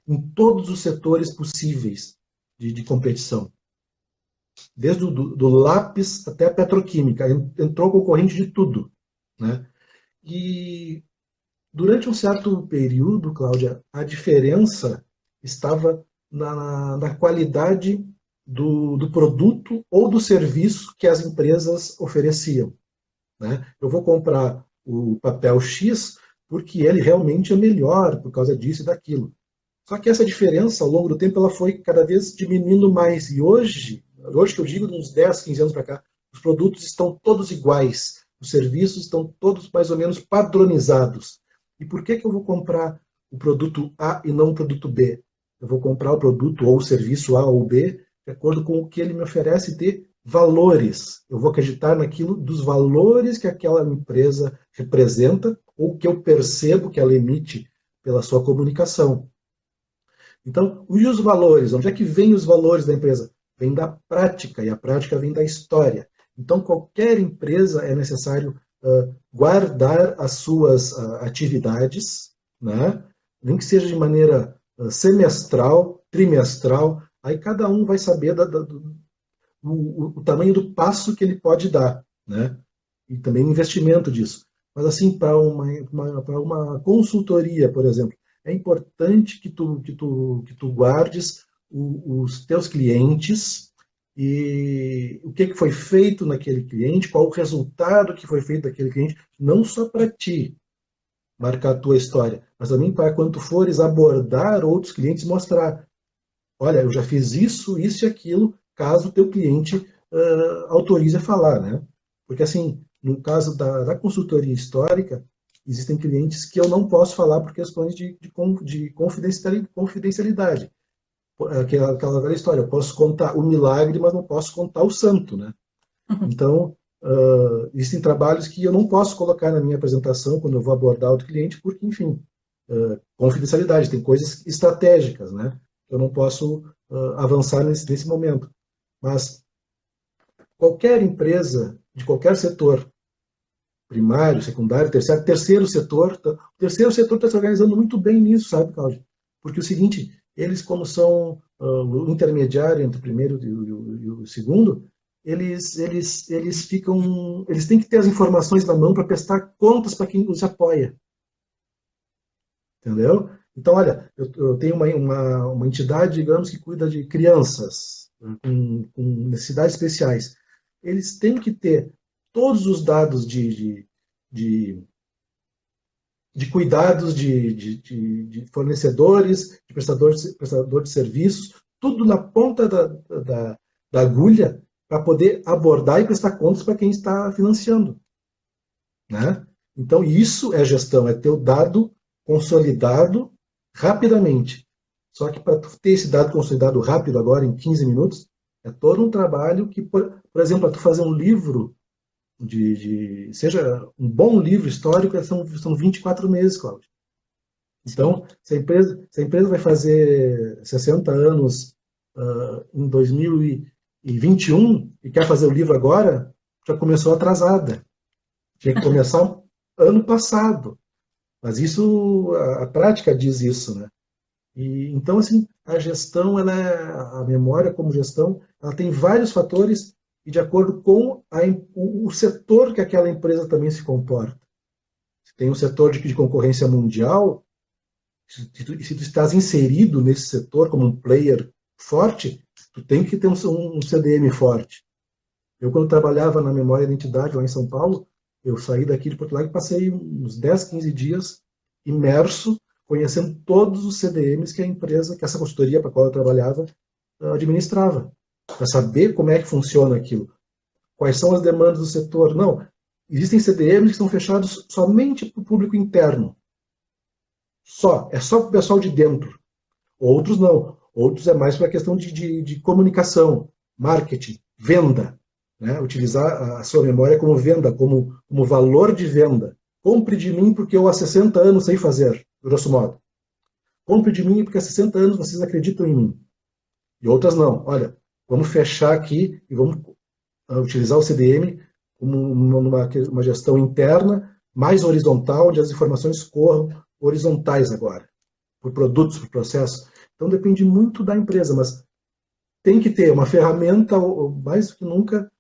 em todos os setores possíveis de competição. Desde do lápis até a petroquímica, entrou concorrente de tudo. Né? E durante um certo período, Cláudia, a diferença estava na qualidade do produto ou do serviço que as empresas ofereciam. Né? Eu vou comprar o papel X porque ele realmente é melhor por causa disso e daquilo. Só que essa diferença, ao longo do tempo, ela foi cada vez diminuindo mais. E hoje que eu digo, de uns 10, 15 anos para cá, os produtos estão todos iguais. Os serviços estão todos mais ou menos padronizados. E por que eu vou comprar o produto A e não o produto B? Eu vou comprar o produto ou o serviço A ou B de acordo com o que ele me oferece de valores. Eu vou acreditar naquilo dos valores que aquela empresa representa ou que eu percebo que ela emite pela sua comunicação. Então, e os valores? Onde é que vêm os valores da empresa? Vem da prática, e a prática vem da história. Então, qualquer empresa é necessário guardar as suas atividades, né? Nem que seja de maneira semestral, trimestral, aí cada um vai saber o tamanho do passo que ele pode dar, né? E também o investimento disso. Mas assim, para uma consultoria, por exemplo, é importante que tu guardes os teus clientes e o que foi feito naquele cliente, qual o resultado que foi feito daquele cliente, não só para ti marcar a tua história, mas também para quando tu fores abordar outros clientes, mostrar, olha, eu já fiz isso, isso e aquilo, caso o teu cliente autorize a falar, né? Porque, assim, no caso da consultoria histórica, existem clientes que eu não posso falar por questões de confidencialidade. Aquela velha história, eu posso contar o milagre, mas não posso contar o santo, né? Então, existem trabalhos que eu não posso colocar na minha apresentação quando eu vou abordar outro cliente, porque, enfim, confidencialidade, tem coisas estratégicas, né? Eu não posso avançar nesse momento. Mas qualquer empresa, de qualquer setor, primário, secundário, terceiro setor, o terceiro setor está se organizando muito bem nisso, sabe, Cláudio? Porque é o seguinte, eles como são o intermediário entre o primeiro e o segundo, eles têm que ter as informações na mão para prestar contas para quem os apoia, entendeu? Então, olha, eu tenho uma entidade, digamos, que cuida de crianças com necessidades especiais. Eles têm que ter todos os dados de, de cuidados de fornecedores, de prestador de serviços, tudo na ponta da agulha para poder abordar e prestar contas para quem está financiando. Né? Então, isso é gestão, é ter o dado consolidado rapidamente. Só que para ter esse dado consolidado rápido agora, em 15 minutos, é todo um trabalho que, por exemplo, para tu fazer um livro, seja um bom livro histórico, são 24 meses, Cláudio. Sim. Então, se a empresa vai fazer 60 anos em 2021 e quer fazer o livro agora, já começou atrasada. Tinha que começar ano passado. Mas isso, a prática diz isso, né? E, então, assim, a gestão, a memória como gestão, ela tem vários fatores e de acordo com o setor que aquela empresa também se comporta. tem um setor de concorrência mundial, se tu estás inserido nesse setor como um player forte, tu tem que ter um CDM forte. Eu, quando trabalhava na memória e identidade lá em São Paulo, eu saí daqui de Porto Alegre e passei uns 10, 15 dias imerso, conhecendo todos os CDMs que a empresa, que essa consultoria para a qual eu trabalhava, administrava, para saber como é que funciona aquilo. Quais são as demandas do setor? Não, existem CDMs que são fechados somente para o público interno. É só para o pessoal de dentro. Outros não. Outros é mais para a questão de comunicação, marketing, venda. Né? Utilizar a sua memória como venda, como valor de venda. Compre de mim porque eu há 60 anos sei fazer, grosso modo. Compre de mim porque há 60 anos vocês acreditam em mim. E outras não. Olha, vamos fechar aqui e vamos utilizar o CDM como uma gestão interna, mais horizontal, onde as informações corram horizontais agora, por produtos, por processos. Então depende muito da empresa, mas tem que ter uma ferramenta, mais do que nunca,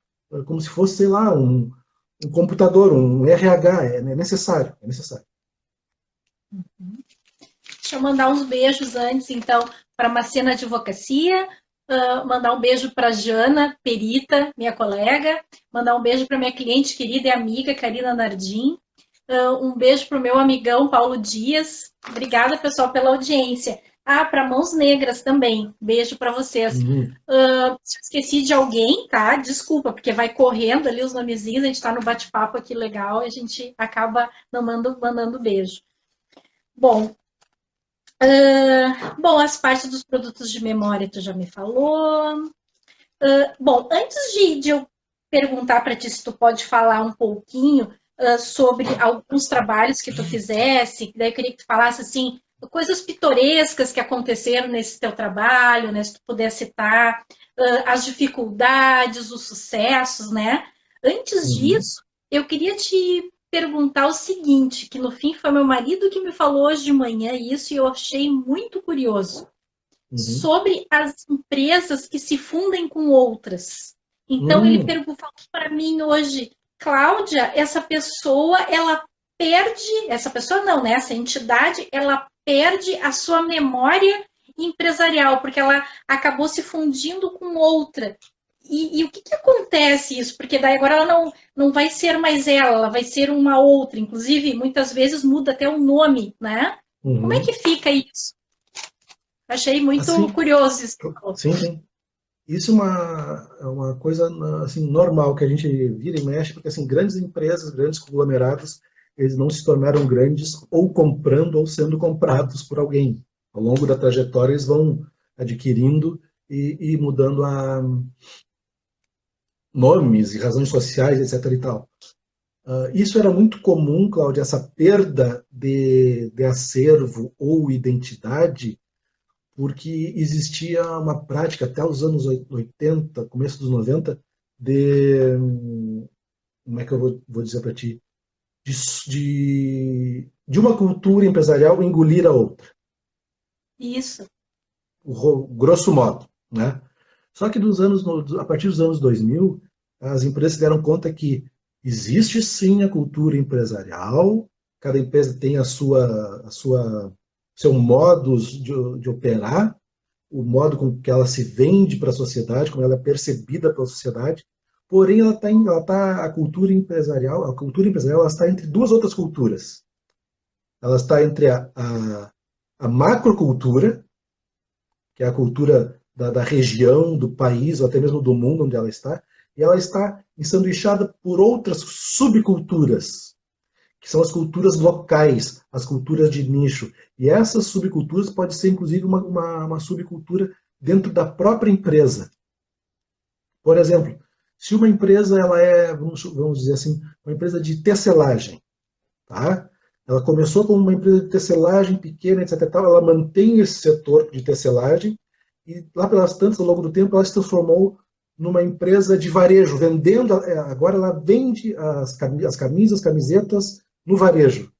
como se fosse, sei lá, um computador, um RH, é necessário, é necessário. Deixa eu mandar uns beijos antes, então, para a Macena Advocacia, mandar um beijo para Jana Perita, minha colega, mandar um beijo para minha cliente querida e amiga, Karina Nardim, um beijo para o meu amigão Paulo Dias. Obrigada, pessoal, pela audiência. Para Mãos Negras também. Beijo para vocês. Se eu esqueci de alguém, tá? Desculpa, porque vai correndo ali os nomezinhos, a gente está no bate-papo aqui legal e a gente acaba não mandando beijo. Bom, as partes dos produtos de memória tu já me falou. Bom, antes de eu perguntar para ti se tu pode falar um pouquinho sobre alguns trabalhos que tu fizesse, daí eu queria que tu falasse assim, coisas pitorescas que aconteceram nesse teu trabalho, né? Se tu puder citar as dificuldades, os sucessos, né? Antes disso, eu queria te perguntar o seguinte, que no fim foi meu marido que me falou hoje de manhã isso e eu achei muito curioso. Sobre as empresas que se fundem com outras. Então, ele perguntou para mim hoje, Cláudia, essa pessoa, ela perde, essa pessoa não, né? Essa entidade, ela perde a sua memória empresarial, porque ela acabou se fundindo com outra. E o que acontece isso? Porque daí agora ela não vai ser mais ela vai ser uma outra. Inclusive, muitas vezes muda até o nome, né? Como é que fica isso? Achei muito curioso isso. Sim. Isso é uma coisa assim, normal que a gente vira e mexe, porque assim, grandes empresas, grandes conglomerados, eles não se tornaram grandes ou comprando ou sendo comprados por alguém. Ao longo da trajetória, eles vão adquirindo e mudando nomes e razões sociais, etc. e tal. Isso era muito comum, Cláudia, essa perda de acervo ou identidade, porque existia uma prática até os anos 80, começo dos 90, como é que eu vou dizer para ti? De uma cultura empresarial engolir a outra. Isso. Grosso modo, né? Só que a partir dos anos 2000, as empresas se deram conta que existe sim a cultura empresarial, cada empresa tem seu modus de operar, o modo com que ela se vende para a sociedade, como ela é percebida pela sociedade, porém a cultura empresarial ela está entre duas outras culturas. Ela está entre a macrocultura, que é a cultura da região, do país, ou até mesmo do mundo onde ela está, e ela está ensanduichada por outras subculturas, que são as culturas locais, as culturas de nicho. E essas subculturas podem ser, inclusive, uma subcultura dentro da própria empresa. Por exemplo, se uma empresa ela vamos dizer assim, uma empresa de tecelagem, tá? Ela começou como uma empresa de tecelagem pequena, etc. Ela mantém esse setor de tecelagem e lá pelas tantas, ao longo do tempo, ela se transformou numa empresa de varejo, vendendo, agora ela vende as camisas, camisetas no varejo.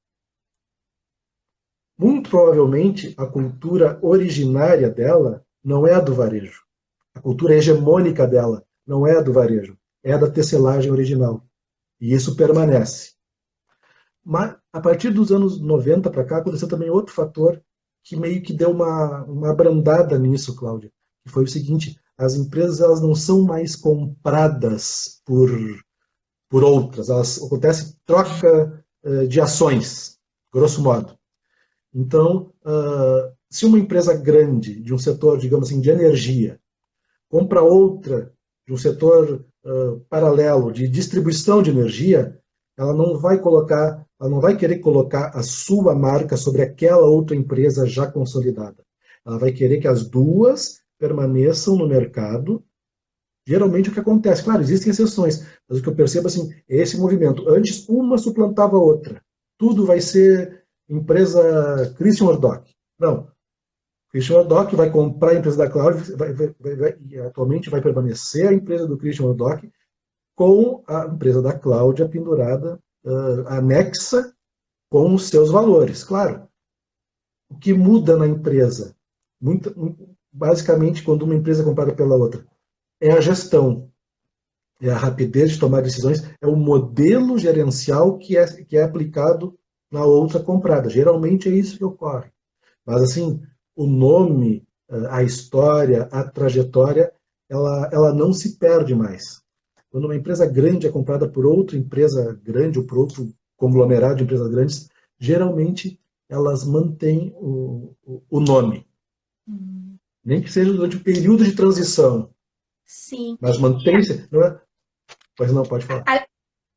Muito provavelmente a cultura originária dela não é a do varejo. A cultura hegemônica dela não é a do varejo, é a da tecelagem original. E isso permanece. Mas, a partir dos anos 90 para cá, aconteceu também outro fator que meio que deu uma abrandada nisso, Cláudia, que foi o seguinte: as empresas elas não são mais compradas por outras, elas acontece troca de ações, grosso modo. Então, se uma empresa grande de um setor, digamos assim, de energia, compra outra de um setor paralelo de distribuição de energia, ela não vai querer colocar a sua marca sobre aquela outra empresa já consolidada. Ela vai querer que as duas permaneçam no mercado. Geralmente o que acontece, claro, existem exceções, mas o que eu percebo assim, é esse movimento. Antes uma suplantava a outra. Tudo vai ser empresa Christian Ordoc. Não, Christian Ordoc vai comprar a empresa da Cloud e atualmente vai permanecer a empresa do Christian Ordoc com a empresa da Cláudia pendurada, anexa com os seus valores. Claro, o que muda na empresa, basicamente, quando uma empresa é comprada pela outra, é a gestão, é a rapidez de tomar decisões, é o modelo gerencial que é aplicado na outra comprada. Geralmente é isso que ocorre. Mas, assim, o nome, a história, a trajetória, ela não se perde mais. Quando uma empresa grande é comprada por outra empresa grande ou por outro conglomerado de empresas grandes, geralmente elas mantêm o nome. Nem que seja durante o período de transição. Sim. Mas mantém-se. Não é? Pois não, pode falar.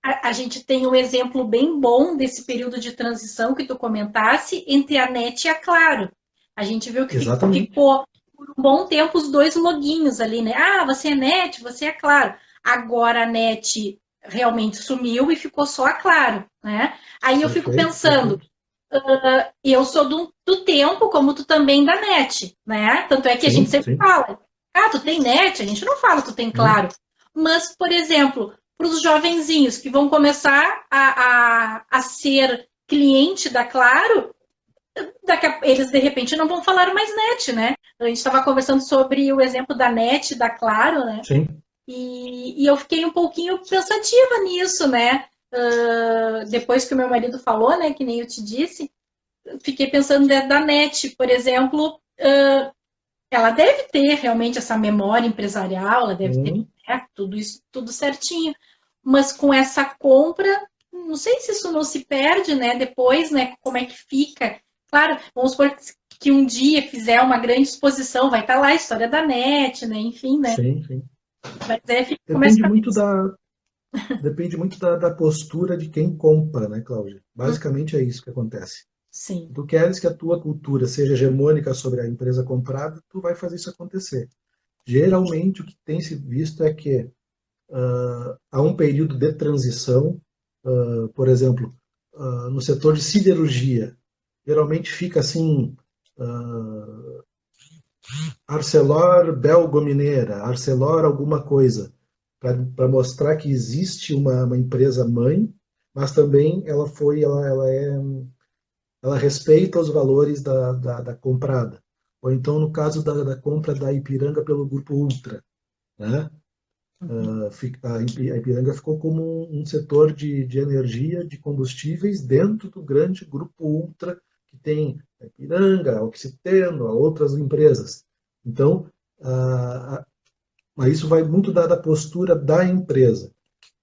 A gente tem um exemplo bem bom desse período de transição que tu comentasse entre a NET e a Claro. A gente viu que ficou por um bom tempo os dois loguinhos ali, né? Ah, você é NET, você é Claro. Agora a NET realmente sumiu e ficou só a Claro, né? Aí eu fico pensando, eu sou do tempo, como tu também da NET, né? Tanto é que a gente sempre fala, tu tem NET, a gente não fala tu tem Claro. Mas, por exemplo, para os jovenzinhos que vão começar a ser cliente da Claro, eles de repente não vão falar mais NET, né? A gente estava conversando sobre o exemplo da NET, da Claro, né? Sim. E eu fiquei um pouquinho pensativa nisso, né? Depois que o meu marido falou, né? Que nem eu te disse, fiquei pensando da NET, por exemplo, ela deve ter realmente essa memória empresarial, ela deve ter tudo isso, tudo certinho. Mas com essa compra, não sei se isso não se perde, né? Depois, né? Como é que fica? Claro, vamos supor que um dia fizer uma grande exposição, vai estar lá a história da NET, né? Enfim, né? Sim, sim. Mas depende muito da postura de quem compra, né, Cláudia? Basicamente é isso que acontece. Sim. Tu queres que a tua cultura seja hegemônica sobre a empresa comprada, tu vai fazer isso acontecer. Geralmente o que tem se visto é que há um período de transição, por exemplo, no setor de siderurgia, geralmente fica assim, Arcelor Belgomineira, Arcelor alguma coisa, para mostrar que existe uma empresa mãe, mas também ela respeita os valores da comprada. Ou então, no caso da compra da Ipiranga pelo Grupo Ultra, né? A Ipiranga ficou como um setor de energia, de combustíveis, dentro do grande Grupo Ultra, que tem a Ipiranga, a Oxiteno, a outras empresas. Então, isso vai muito da postura da empresa.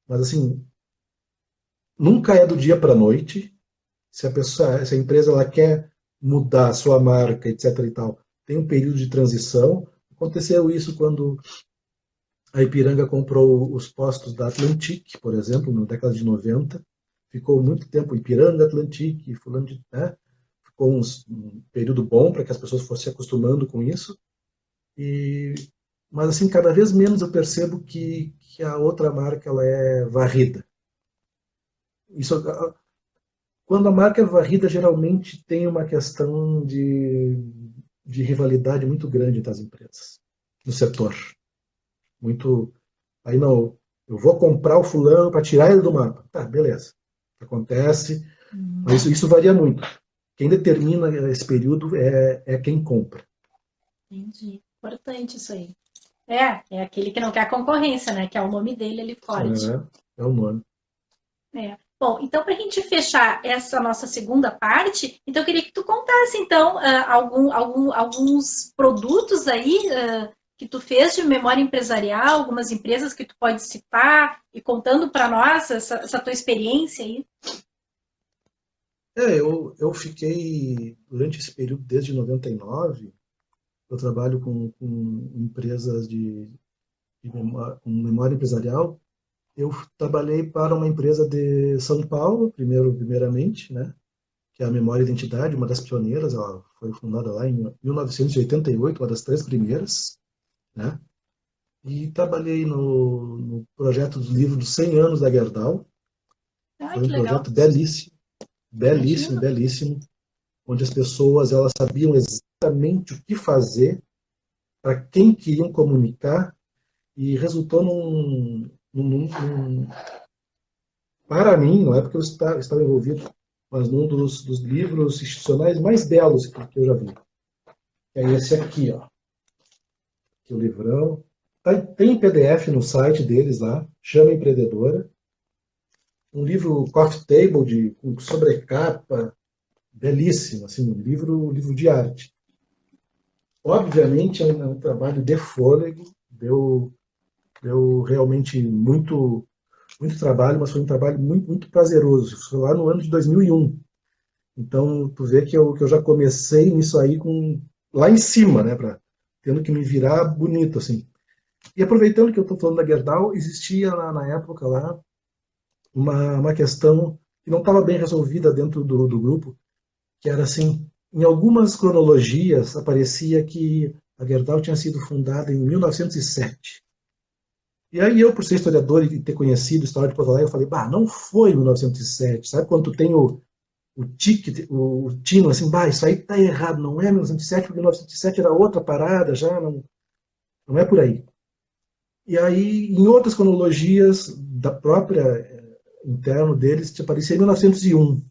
Mas, assim, nunca é do dia para a noite. Se a empresa ela quer mudar a sua marca, etc. e tal, tem um período de transição. Aconteceu isso quando a Ipiranga comprou os postos da Atlantic, por exemplo, na década de 90. Ficou muito tempo Ipiranga, Atlantic, fulano de, né? Ficou um período bom para que as pessoas fossem se acostumando com isso. Mas assim, cada vez menos eu percebo que a outra marca ela é varrida. Isso, quando a marca é varrida, geralmente tem uma questão de rivalidade muito grande entre as empresas, no setor. Muito. Aí não, eu vou comprar o fulano para tirar ele do mapa. Tá, beleza. Acontece, mas isso varia muito. Quem determina esse período é quem compra. Entendi. Importante isso aí. É aquele que não quer a concorrência, né? Que é o nome dele ali fora. É o nome. Bom, então para a gente fechar essa nossa segunda parte, então eu queria que tu contasse então alguns produtos aí que tu fez de memória empresarial, algumas empresas que tu pode citar e contando para nós essa tua experiência aí. Eu fiquei, durante esse período, desde 99, eu trabalho com empresas com memória empresarial. Eu trabalhei para uma empresa de São Paulo, primeiramente, né? Que é a Memória e Identidade, uma das pioneiras. Ela foi fundada lá em 1988, uma das três primeiras, né? E trabalhei no projeto do livro dos 100 anos da Gerdau. Ah, Foi que um legal. projeto belíssimo, belíssimo, Imagina. belíssimo, onde as pessoas elas sabiam exatamente o que fazer, para quem queriam comunicar, e resultou para mim, na época eu estava envolvido, mas num dos livros institucionais mais belos que eu já vi. É esse aqui, ó. Que é o livrão. Tem PDF no site deles lá, chama Empreendedora. Um livro coffee table com sobrecapa, belíssimo, assim, um livro de arte. Obviamente é um trabalho de fôlego, deu realmente muito trabalho, mas foi um trabalho muito prazeroso. Foi lá no ano de 2001. Então, tu vê que eu já comecei nisso aí lá em cima, né? Tendo que me virar bonito, assim. E aproveitando que eu estou falando da Gerdau, existia na época lá uma questão que não estava bem resolvida dentro do grupo, que era assim, em algumas cronologias aparecia que a Gerdau tinha sido fundada em 1907. E aí eu, por ser historiador e ter conhecido a história de Porto Alegre, eu falei, bah, não foi 1907. Sabe quando tu tem o ticket, o tino, assim, bah, isso aí tá errado, não é 1907, porque 1907 era outra parada, já não é por aí. E aí, em outras cronologias da própria interno deles, te aparecia em 1901.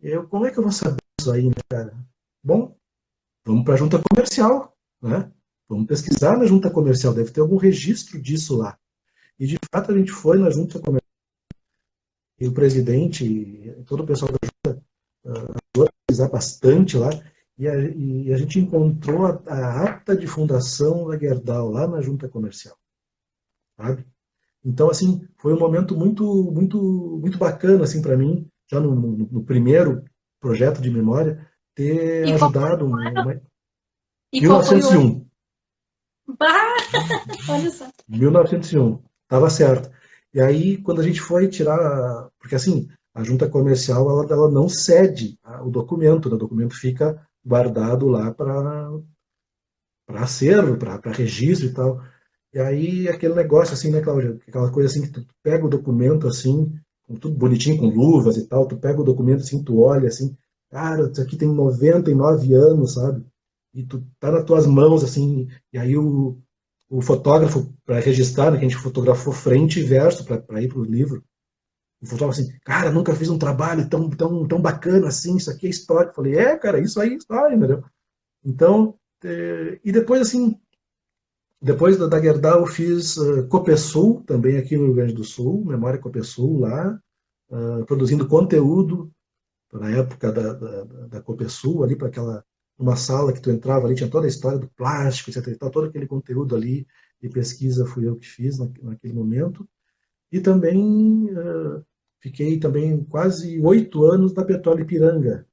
E eu, como é que eu vou saber isso aí, né, cara? Bom, vamos para a junta comercial, né? Vamos pesquisar na junta comercial, deve ter algum registro disso lá. E de fato a gente foi na junta comercial, e o presidente e todo o pessoal da junta pesquisar bastante lá, e a gente encontrou a ata de fundação da Gerdau lá na junta comercial, sabe? Então, assim, foi um momento muito bacana, assim, para mim, já no primeiro projeto de memória, ter E qual foi, ajudado e qual foi o ano? 1901. Bah, olha só. 1901, estava certo. E aí, quando a gente foi tirar, porque assim, a junta comercial ela não cede o documento, né? O documento fica guardado lá para acervo, para registro e tal. E aí, aquele negócio assim, né, Cláudia? Aquela coisa assim que tu pega o documento assim, com tudo bonitinho, com luvas e tal, tu pega o documento assim, tu olha assim, cara, isso aqui tem 99 anos, sabe? E tu tá nas tuas mãos assim, e aí o fotógrafo, para registrar, né, que a gente fotografou frente e verso para ir para o livro, o fotógrafo assim, cara, nunca fiz um trabalho tão bacana assim, isso aqui é história. Eu falei, cara, isso aí é história, entendeu? Então, e depois assim, depois da Gerdau eu fiz Copesul, também aqui no Rio Grande do Sul, Memória Copesul lá, produzindo conteúdo na época da Copesul, ali para aquela uma sala que tu entrava ali, tinha toda a história do plástico, etc. E tal, todo aquele conteúdo ali de pesquisa fui eu que fiz naquele momento. E também fiquei também quase 8 anos na Petróleo Ipiranga,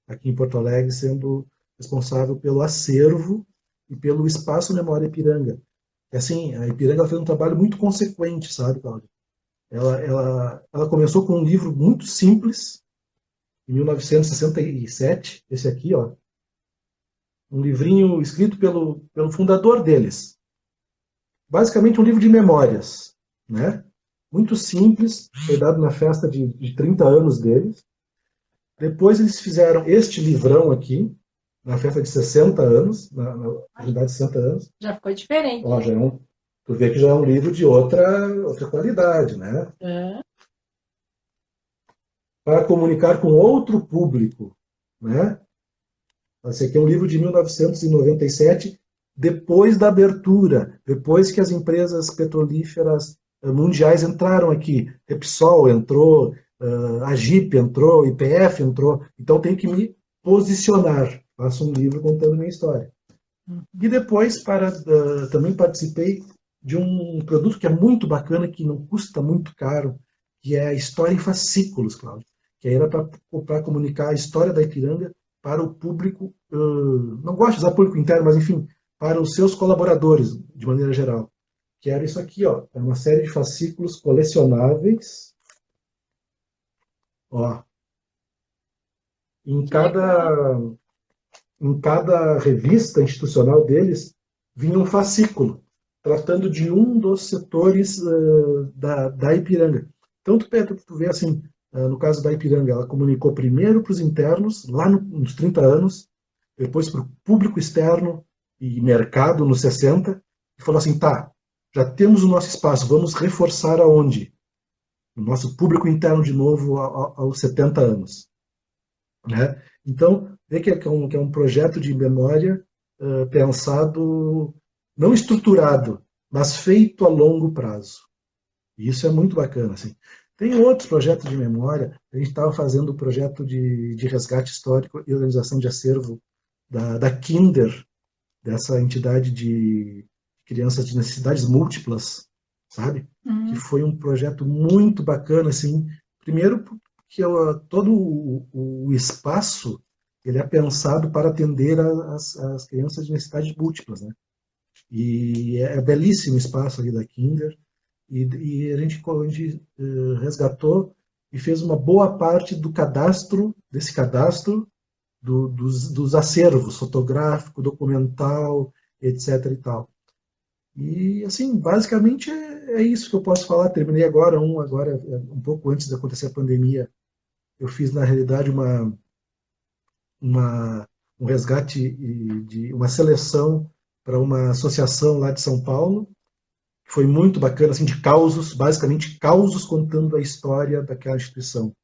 aqui em Porto Alegre, sendo responsável pelo acervo e pelo espaço Memória Ipiranga. E assim, a Ipiranga fez um trabalho muito consequente, sabe, Cláudio? Ela começou com um livro muito simples, em 1967, esse aqui, ó, um livrinho escrito pelo fundador deles. Basicamente um livro de memórias, né? Muito simples, foi dado na festa de 30 anos deles. Depois eles fizeram este livrão aqui, na festa de 60 anos, na idade de 60 anos. Já ficou diferente. Ó, tu vê que já é um livro de outra qualidade, né? É. Para comunicar com outro público, né? Esse aqui é um livro de 1997, depois da abertura, depois que as empresas petrolíferas mundiais entraram aqui. Repsol entrou, a Jeep entrou, IPF entrou, então tenho que me posicionar. Faço um livro contando minha história. E depois também participei de um produto que é muito bacana, que não custa muito caro, que é a história em fascículos, Cláudio. Que era para comunicar a história da Ipiranga para o público, não gosto de usar público interno, mas enfim, para os seus colaboradores, de maneira geral. Que era isso aqui, ó, é uma série de fascículos colecionáveis. Ó, em cada, em cada revista institucional deles vinha um fascículo tratando de um dos setores da Ipiranga. Então, tu vê assim, no caso da Ipiranga, ela comunicou primeiro para os internos, lá nos 30 anos, depois para o público externo e mercado nos 60, e falou assim, tá, já temos o nosso espaço, vamos reforçar aonde? O nosso público interno de novo aos 70 anos. Né? Então, vê que é um projeto de memória pensado, não estruturado, mas feito a longo prazo. E isso é muito bacana. Assim. Tem outros projetos de memória. A gente estava fazendo o projeto de resgate histórico e organização de acervo da Kinder, dessa entidade de crianças de necessidades múltiplas, sabe? Que foi um projeto muito bacana, assim. Primeiro, porque todo o espaço ele é pensado para atender as crianças de necessidades múltiplas, né? E é belíssimo o espaço ali da Kinder. E a gente resgatou e fez uma boa parte desse cadastro dos acervos fotográfico, documental, etc. e tal. E, assim, basicamente é isso que eu posso falar. Terminei agora um pouco antes de acontecer a pandemia. Eu fiz, na realidade, um resgate de uma seleção para uma associação lá de São Paulo, que foi muito bacana, assim, de causos, basicamente causos contando a história daquela instituição.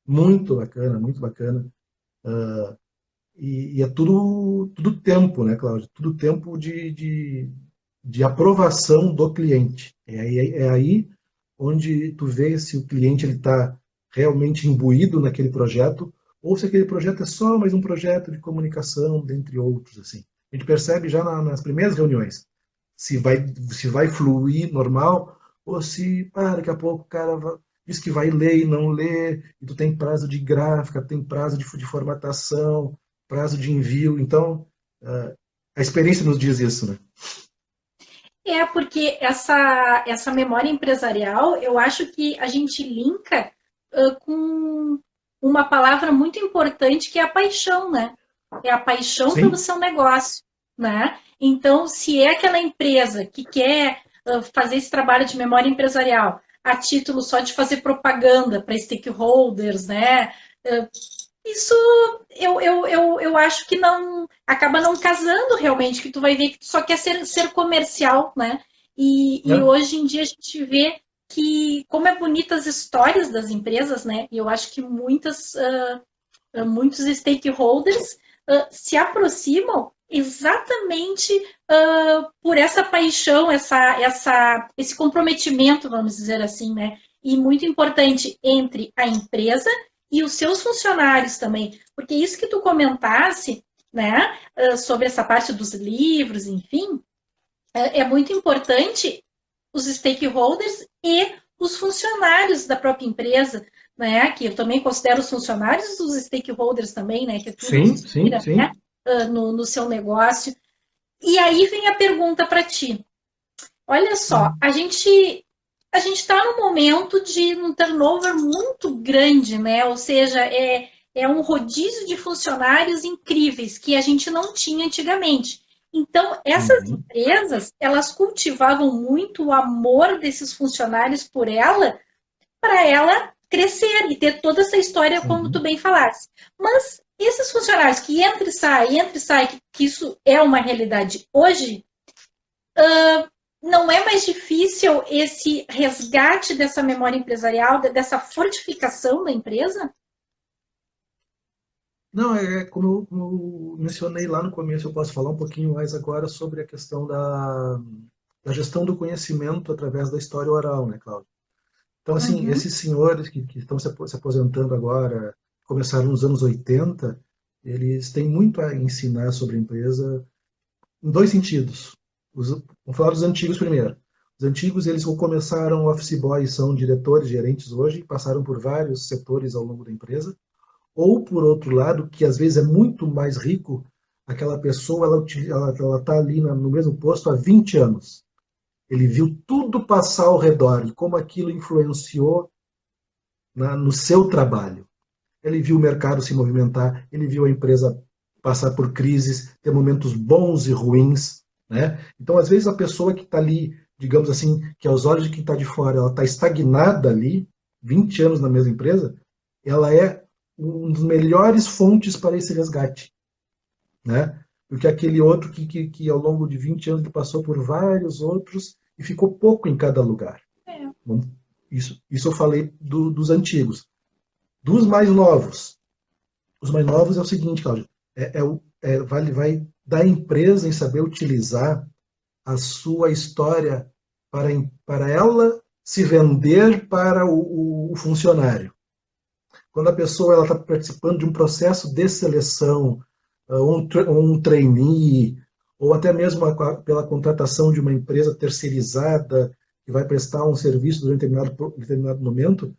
Muito bacana, muito bacana. E é tudo tempo, né, Cláudio? Tudo tempo de aprovação do cliente. É aí onde tu vê se o cliente está realmente imbuído naquele projeto ou se aquele projeto é só mais um projeto de comunicação, dentre outros. Assim. A gente percebe já nas primeiras reuniões se vai fluir normal ou se daqui a pouco o cara diz que vai ler e não lê, e tu tem prazo de gráfica, tem prazo de formatação, prazo de envio. Então, a experiência nos diz isso, né? É, porque essa memória empresarial, eu acho que a gente linka com uma palavra muito importante que é a paixão, né? É a paixão pelo Sim, seu negócio, né? Então, se é aquela empresa que quer fazer esse trabalho de memória empresarial a título só de fazer propaganda para stakeholders, né? Isso eu acho que não acaba não casando realmente, que tu vai ver que tu só quer ser comercial, né? E né? hoje em dia a gente vê que como é bonita as histórias das empresas, né? E eu acho que muitos stakeholders se aproximam exatamente por essa paixão, esse comprometimento, vamos dizer assim, né? E muito importante entre a empresa e os seus funcionários também, porque isso que tu comentasse, né, sobre essa parte dos livros, enfim, é muito importante os stakeholders e os funcionários da própria empresa, né, que eu também considero os funcionários dos stakeholders também, né, que tudo Sim, sim, gira, né, sim. no seu negócio. E aí vem a pergunta para ti. Olha só, a gente está num momento de um turnover muito grande, né? Ou seja, é um rodízio de funcionários incríveis que a gente não tinha antigamente. Então, essas Uhum, empresas, elas cultivavam muito o amor desses funcionários por ela, para ela crescer e ter toda essa história, como tu uhum. bem falaste. Mas esses funcionários que entra e sai, que isso é uma realidade hoje, não é mais difícil esse resgate dessa memória empresarial, dessa fortificação da empresa? Não, como eu mencionei lá no começo, eu posso falar um pouquinho mais agora sobre a questão da gestão do conhecimento através da história oral, né, Cláudio? Então, assim, Uhum. esses senhores que estão se aposentando agora, começaram nos anos 80, eles têm muito a ensinar sobre a empresa em dois sentidos. Vamos falar dos antigos primeiro. Os antigos, eles começaram office boys, são diretores, gerentes hoje, passaram por vários setores ao longo da empresa. Ou, por outro lado, que às vezes é muito mais rico, aquela pessoa, ela tá ali no mesmo posto há 20 anos. Ele viu tudo passar ao redor e como aquilo influenciou no seu trabalho. Ele viu o mercado se movimentar, ele viu a empresa passar por crises, ter momentos bons e ruins, né? Então, às vezes, a pessoa que está ali, digamos assim, que aos olhos de quem está de fora, ela está estagnada ali, 20 anos na mesma empresa, ela é um dos melhores fontes para esse resgate, né? Porque aquele outro que ao longo de 20 anos ele passou por vários outros e ficou pouco em cada lugar. É. Bom, isso eu falei dos antigos. Dos mais novos, os mais novos é o seguinte, Cláudio, vai da empresa em saber utilizar a sua história para ela se vender para o funcionário. Quando a pessoa está participando de um processo de seleção, um trainee, ou até mesmo pela contratação de uma empresa terceirizada que vai prestar um serviço durante determinado momento,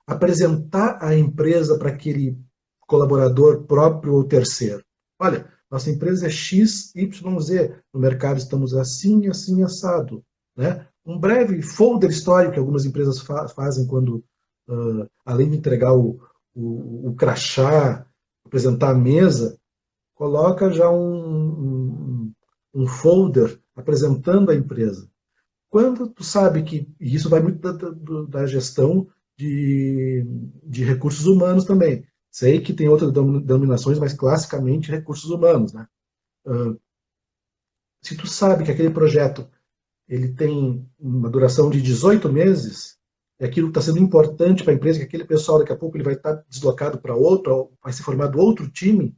apresentar a empresa para aquele colaborador próprio ou terceiro. Olha, nossa empresa é X, Y, Z, no mercado estamos assim, assim, assado. Né? Um breve folder histórico que algumas empresas fazem quando, além de entregar o crachá, apresentar a mesa, coloca já um folder apresentando a empresa. Quando tu sabe que, e isso vai muito da gestão de recursos humanos também. Sei que tem outras denominações, mas classicamente recursos humanos, né? Se tu sabe que aquele projeto ele tem uma duração de 18 meses, e aquilo está sendo importante para a empresa, que aquele pessoal daqui a pouco ele vai estar deslocado para outro, vai ser formado outro time,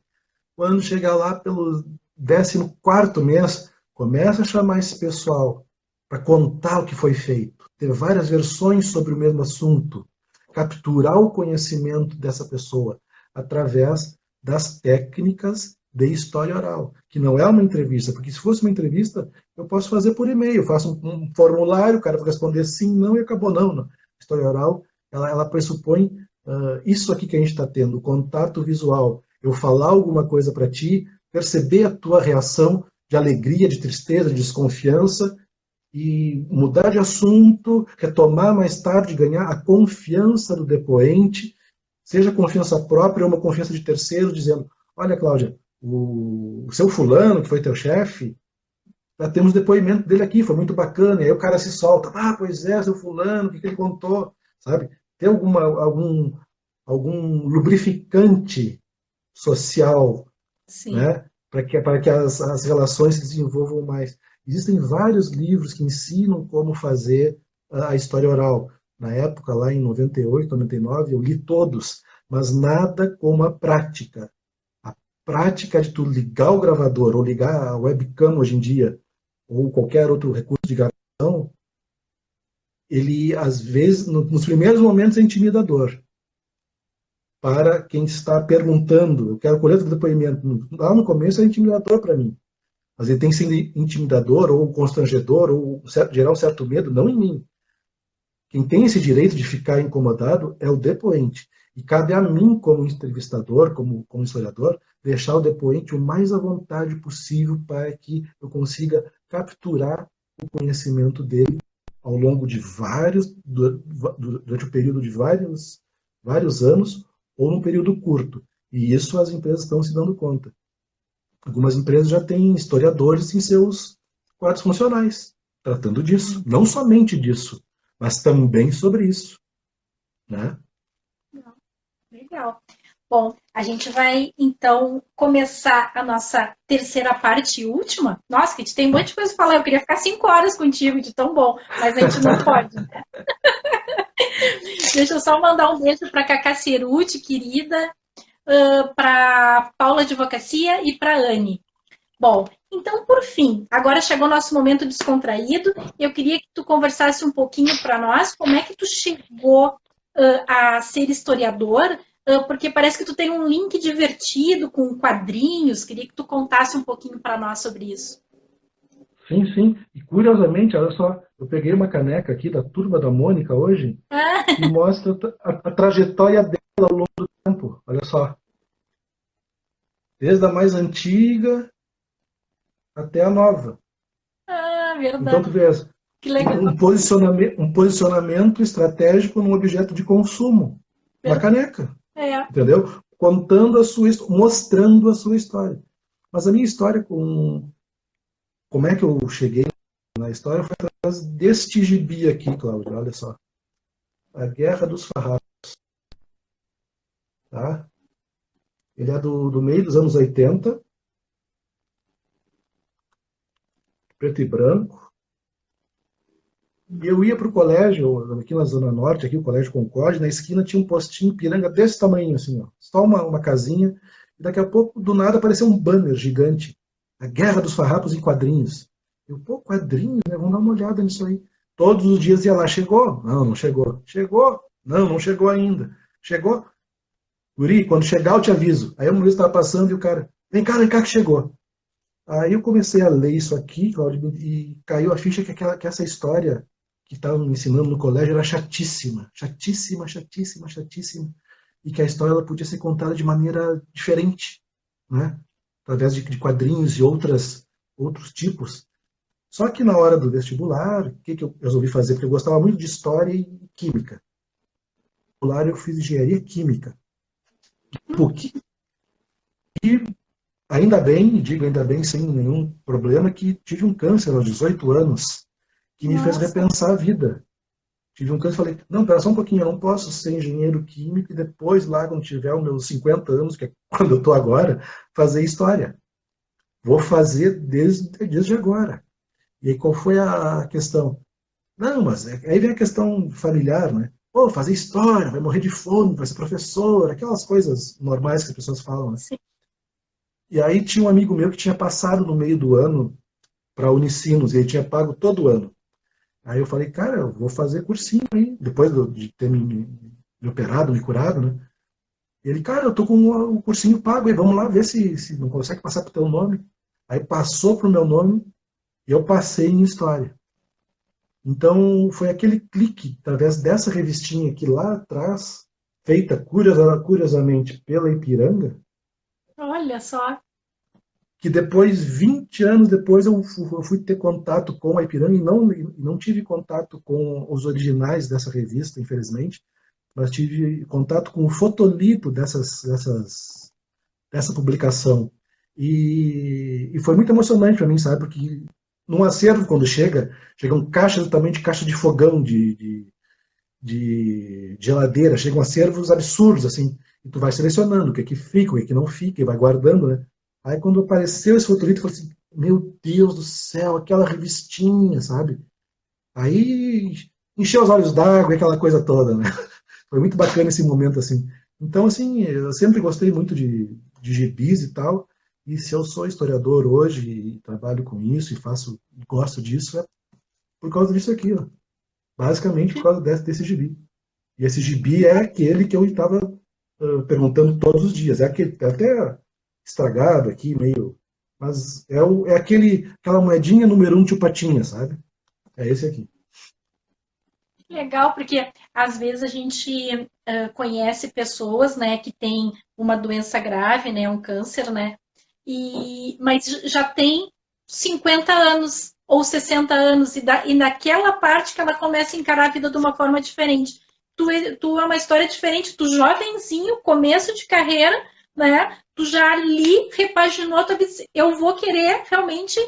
quando chegar lá pelo 14º mês, começa a chamar esse pessoal para contar o que foi feito, ter várias versões sobre o mesmo assunto, capturar o conhecimento dessa pessoa através das técnicas de história oral, que não é uma entrevista, porque se fosse uma entrevista, eu posso fazer por e-mail, eu faço um formulário, o cara vai responder sim, não, e acabou, não. Não. História oral, ela pressupõe isso aqui que a gente está tendo, o contato visual, eu falar alguma coisa para ti, perceber a tua reação de alegria, de tristeza, de desconfiança, e mudar de assunto, retomar mais tarde, ganhar a confiança do depoente, seja confiança própria ou uma confiança de terceiro, dizendo, olha, Cláudia, o seu fulano, que foi teu chefe, já temos depoimento dele aqui, foi muito bacana, e aí o cara se solta, pois é, seu fulano, o que ele contou, sabe? Tem algum lubrificante social, Sim. né? Para que as relações se desenvolvam mais. Existem vários livros que ensinam como fazer a história oral. Na época, lá em 98, 99, eu li todos, mas nada como a prática. A prática de tu ligar o gravador ou ligar a webcam hoje em dia, ou qualquer outro recurso de gravação, ele, às vezes, nos primeiros momentos é intimidador. Para quem está perguntando, eu quero colher o depoimento. Lá no começo é intimidador para mim. Mas ele tem que ser intimidador ou constrangedor ou gerar um certo medo, não em mim. Quem tem esse direito de ficar incomodado é o depoente. E cabe a mim, como entrevistador, como historiador, deixar o depoente o mais à vontade possível para que eu consiga capturar o conhecimento dele ao longo de durante o período de vários anos, ou num período curto. E isso as empresas estão se dando conta. Algumas empresas já têm historiadores em seus quadros funcionais, tratando disso. Não somente disso, mas também sobre isso. Né? Legal. Bom, a gente vai então começar a nossa terceira parte e última. Nossa, que a gente tem um monte de coisa para falar. Eu queria ficar 5 horas contigo, de tão bom, mas a gente não pode. Né? Deixa eu só mandar um beijo para a Cacá Ceruti, querida, para Paula Advocacia e para Anne. Bom, então, por fim, agora chegou o nosso momento descontraído. Eu queria que tu conversasse um pouquinho para nós como é que tu chegou a ser historiador, porque parece que tu tem um link divertido com quadrinhos. Queria que tu contasse um pouquinho para nós sobre isso. Sim, sim. E curiosamente, olha só, eu peguei uma caneca aqui da Turma da Mônica hoje que mostra a trajetória dela ao longo do tempo. Olha só. Desde a mais antiga até a nova. Então Verdade. tu vês Que legal. um posicionamento estratégico num objeto de consumo, uma caneca, entendeu? Contando a sua, mostrando a sua história. Mas a minha história como é que eu cheguei na história foi através deste gibi aqui, Cláudio, olha só. A Guerra dos Farrapos. Tá? Ele é do meio dos anos 80, preto e branco. E eu ia para o colégio, aqui na Zona Norte, aqui o Colégio Concorde, na esquina tinha um postinho Ipiranga desse tamanho, assim, ó, só uma casinha, e daqui a pouco, do nada, apareceu um banner gigante, a Guerra dos Farrapos em quadrinhos. Eu, pô, quadrinhos, né? Vamos dar uma olhada nisso aí. Todos os dias ia lá, chegou? Não, não chegou. Chegou? Não, não chegou ainda. Chegou? Guri, quando chegar eu te aviso. Aí o Luiz estava passando e o cara, vem cá que chegou. Aí eu comecei a ler isso aqui, Claudio, e caiu a ficha que essa história que estavam me ensinando no colégio era chatíssima, chatíssima, chatíssima, chatíssima, e que a história ela podia ser contada de maneira diferente, né? Através de quadrinhos e outros tipos. Só que na hora do vestibular, o que eu resolvi fazer? Porque eu gostava muito de história e química. No vestibular eu fiz engenharia química, PUC. E ainda bem, digo ainda bem, sem nenhum problema, que tive um câncer aos 18 anos, que me fez repensar a vida. Tive um câncer e falei, não, pera só um pouquinho, eu não posso ser engenheiro químico e depois, lá quando tiver os meus 50 anos, que é quando eu estou agora, fazer história. Vou fazer desde agora. E aí qual foi a questão? Não, mas aí vem a questão familiar, né? Pô, fazer história, vai morrer de fome, vai ser professor, aquelas coisas normais que as pessoas falam, né? Sim. E aí tinha um amigo meu que tinha passado no meio do ano para Unicinos, e ele tinha pago todo o ano. Aí eu falei, cara, eu vou fazer cursinho aí, depois de ter me operado, me curado, né? E ele, cara, eu tô com o cursinho pago aí, vamos lá ver se não consegue passar pro teu nome. Aí passou pro meu nome e eu passei em história. Então foi aquele clique, através dessa revistinha que lá atrás, feita curiosamente pela Ipiranga, Olha só. que depois, 20 anos depois, eu fui ter contato com a Ipiranga e não tive contato com os originais dessa revista, infelizmente, mas tive contato com o fotolito dessa publicação. E foi muito emocionante para mim, sabe? Porque num acervo, quando chegam caixas também de caixa de fogão, de geladeira, chegam acervos absurdos, assim, e tu vai selecionando o que fica, o que não fica, e vai guardando, né? Aí quando apareceu esse fotolito, eu falei assim, meu Deus do céu, aquela revistinha, sabe? Aí encheu os olhos d'água e aquela coisa toda, né? Foi muito bacana esse momento, assim. Então, assim, eu sempre gostei muito de gibis e tal, e se eu sou historiador hoje e trabalho com isso e gosto disso, é por causa disso aqui, ó. Basicamente por causa desse gibi. E esse gibi é aquele que eu estava perguntando todos os dias. É aquele, é até estragado aqui, meio. Mas é aquela moedinha número 1 de Patinha, sabe? É esse aqui. Legal, porque às vezes a gente conhece pessoas, né, que têm uma doença grave, né, um câncer, né, mas já tem 50 anos ou 60 anos, e naquela parte que ela começa a encarar a vida de uma forma diferente. Tu é uma história diferente, tu jovenzinho, começo de carreira, né, tu já ali repaginou, eu vou querer realmente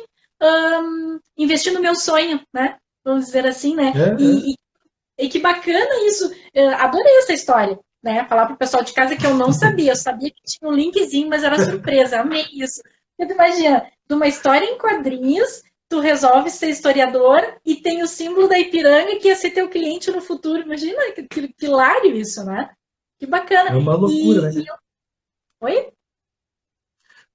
investir no meu sonho, né, vamos dizer assim, né, É. e que bacana isso. Eu adorei essa história. Né? Falar para o pessoal de casa que eu não sabia. Eu sabia que tinha um linkzinho, mas era surpresa. Amei isso. Porque tu imagina, de uma história em quadrinhos, tu resolve ser historiador e tem o símbolo da Ipiranga que ia ser teu cliente no futuro. Imagina que hilário isso, né? Que bacana. É uma loucura, né? Oi?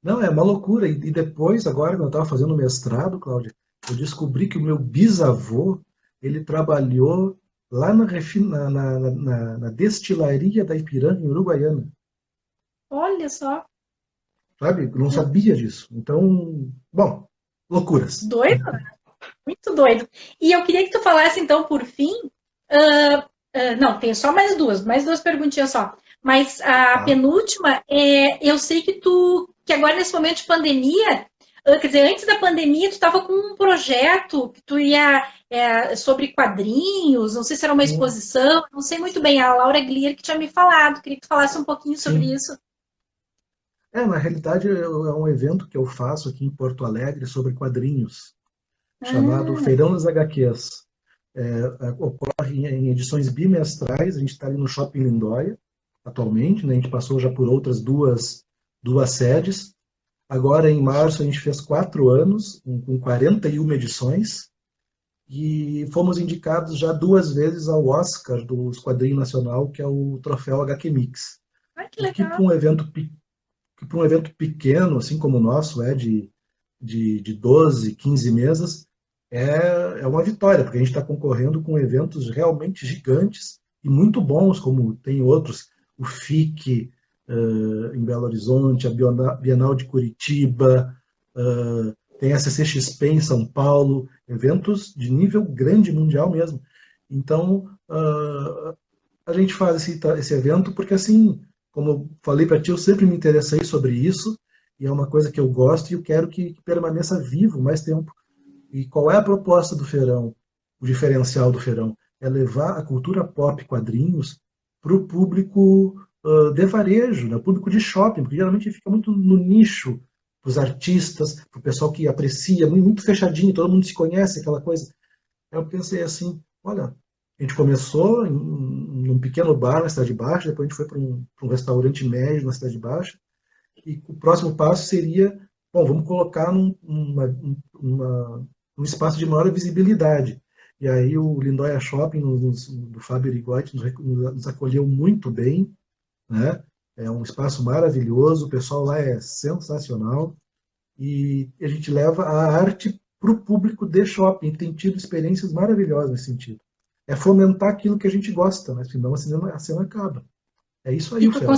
Não, é uma loucura. E depois, agora, quando eu estava fazendo mestrado, Cláudia, eu descobri que o meu bisavô, ele trabalhou lá na destilaria da Ipiranga, em Uruguaiana, Olha só, sabe? Eu não sabia disso. Então, bom, loucuras. doido, muito doido. E eu queria que tu falasse, então, por fim, não, tem só mais duas perguntinhas só. Mas a Tá? penúltima eu sei que agora nesse momento de pandemia, quer dizer, antes da pandemia, tu estava com um projeto que tu ia sobre quadrinhos, não sei se era uma Sim, exposição, não sei muito bem, a Laura Glier que tinha me falado, queria que tu falasse um pouquinho sobre sim. isso. Na realidade, é um evento que eu faço aqui em Porto Alegre sobre quadrinhos, chamado Ah, Feirão das HQs. Ocorre em edições bimestrais, a gente está ali no Shopping Lindóia, atualmente, né? A gente passou já por outras duas sedes. Agora, em março, a gente fez 4 anos, com 41 edições, e fomos indicados já 2 vezes ao Oscar dos Quadrinhos Nacional, que é o troféu HQ Mix. ai, que O que legal. para um evento pequeno, assim como o nosso, de 12, 15 mesas, é uma vitória, porque a gente está concorrendo com eventos realmente gigantes e muito bons, como tem outros, o FIC em Belo Horizonte, a Bienal de Curitiba, tem a CCXP em São Paulo, eventos de nível grande mundial mesmo. Então, a gente faz esse evento porque, assim, como eu falei para ti, eu sempre me interessei sobre isso e é uma coisa que eu gosto e eu quero que permaneça vivo mais tempo. E qual é a proposta do Feirão? O diferencial do Feirão é levar a cultura pop quadrinhos para o público de varejo, né? O público de shopping, porque geralmente fica muito no nicho, para os artistas, para o pessoal que aprecia, muito fechadinho, todo mundo se conhece, aquela coisa. Eu pensei assim, olha, a gente começou em um pequeno bar na Cidade Baixa, depois a gente foi para um restaurante médio na Cidade Baixa, e o próximo passo seria, bom, vamos colocar um espaço de maior visibilidade. E aí o Lindóia Shopping, do Fábio Rigotti, nos acolheu muito bem, né? É um espaço maravilhoso, o pessoal lá é sensacional, e a gente leva a arte para o público de shopping, que tem tido experiências maravilhosas nesse sentido. É fomentar aquilo que a gente gosta, né? Senão a cena acaba. É isso aí E o Ferão.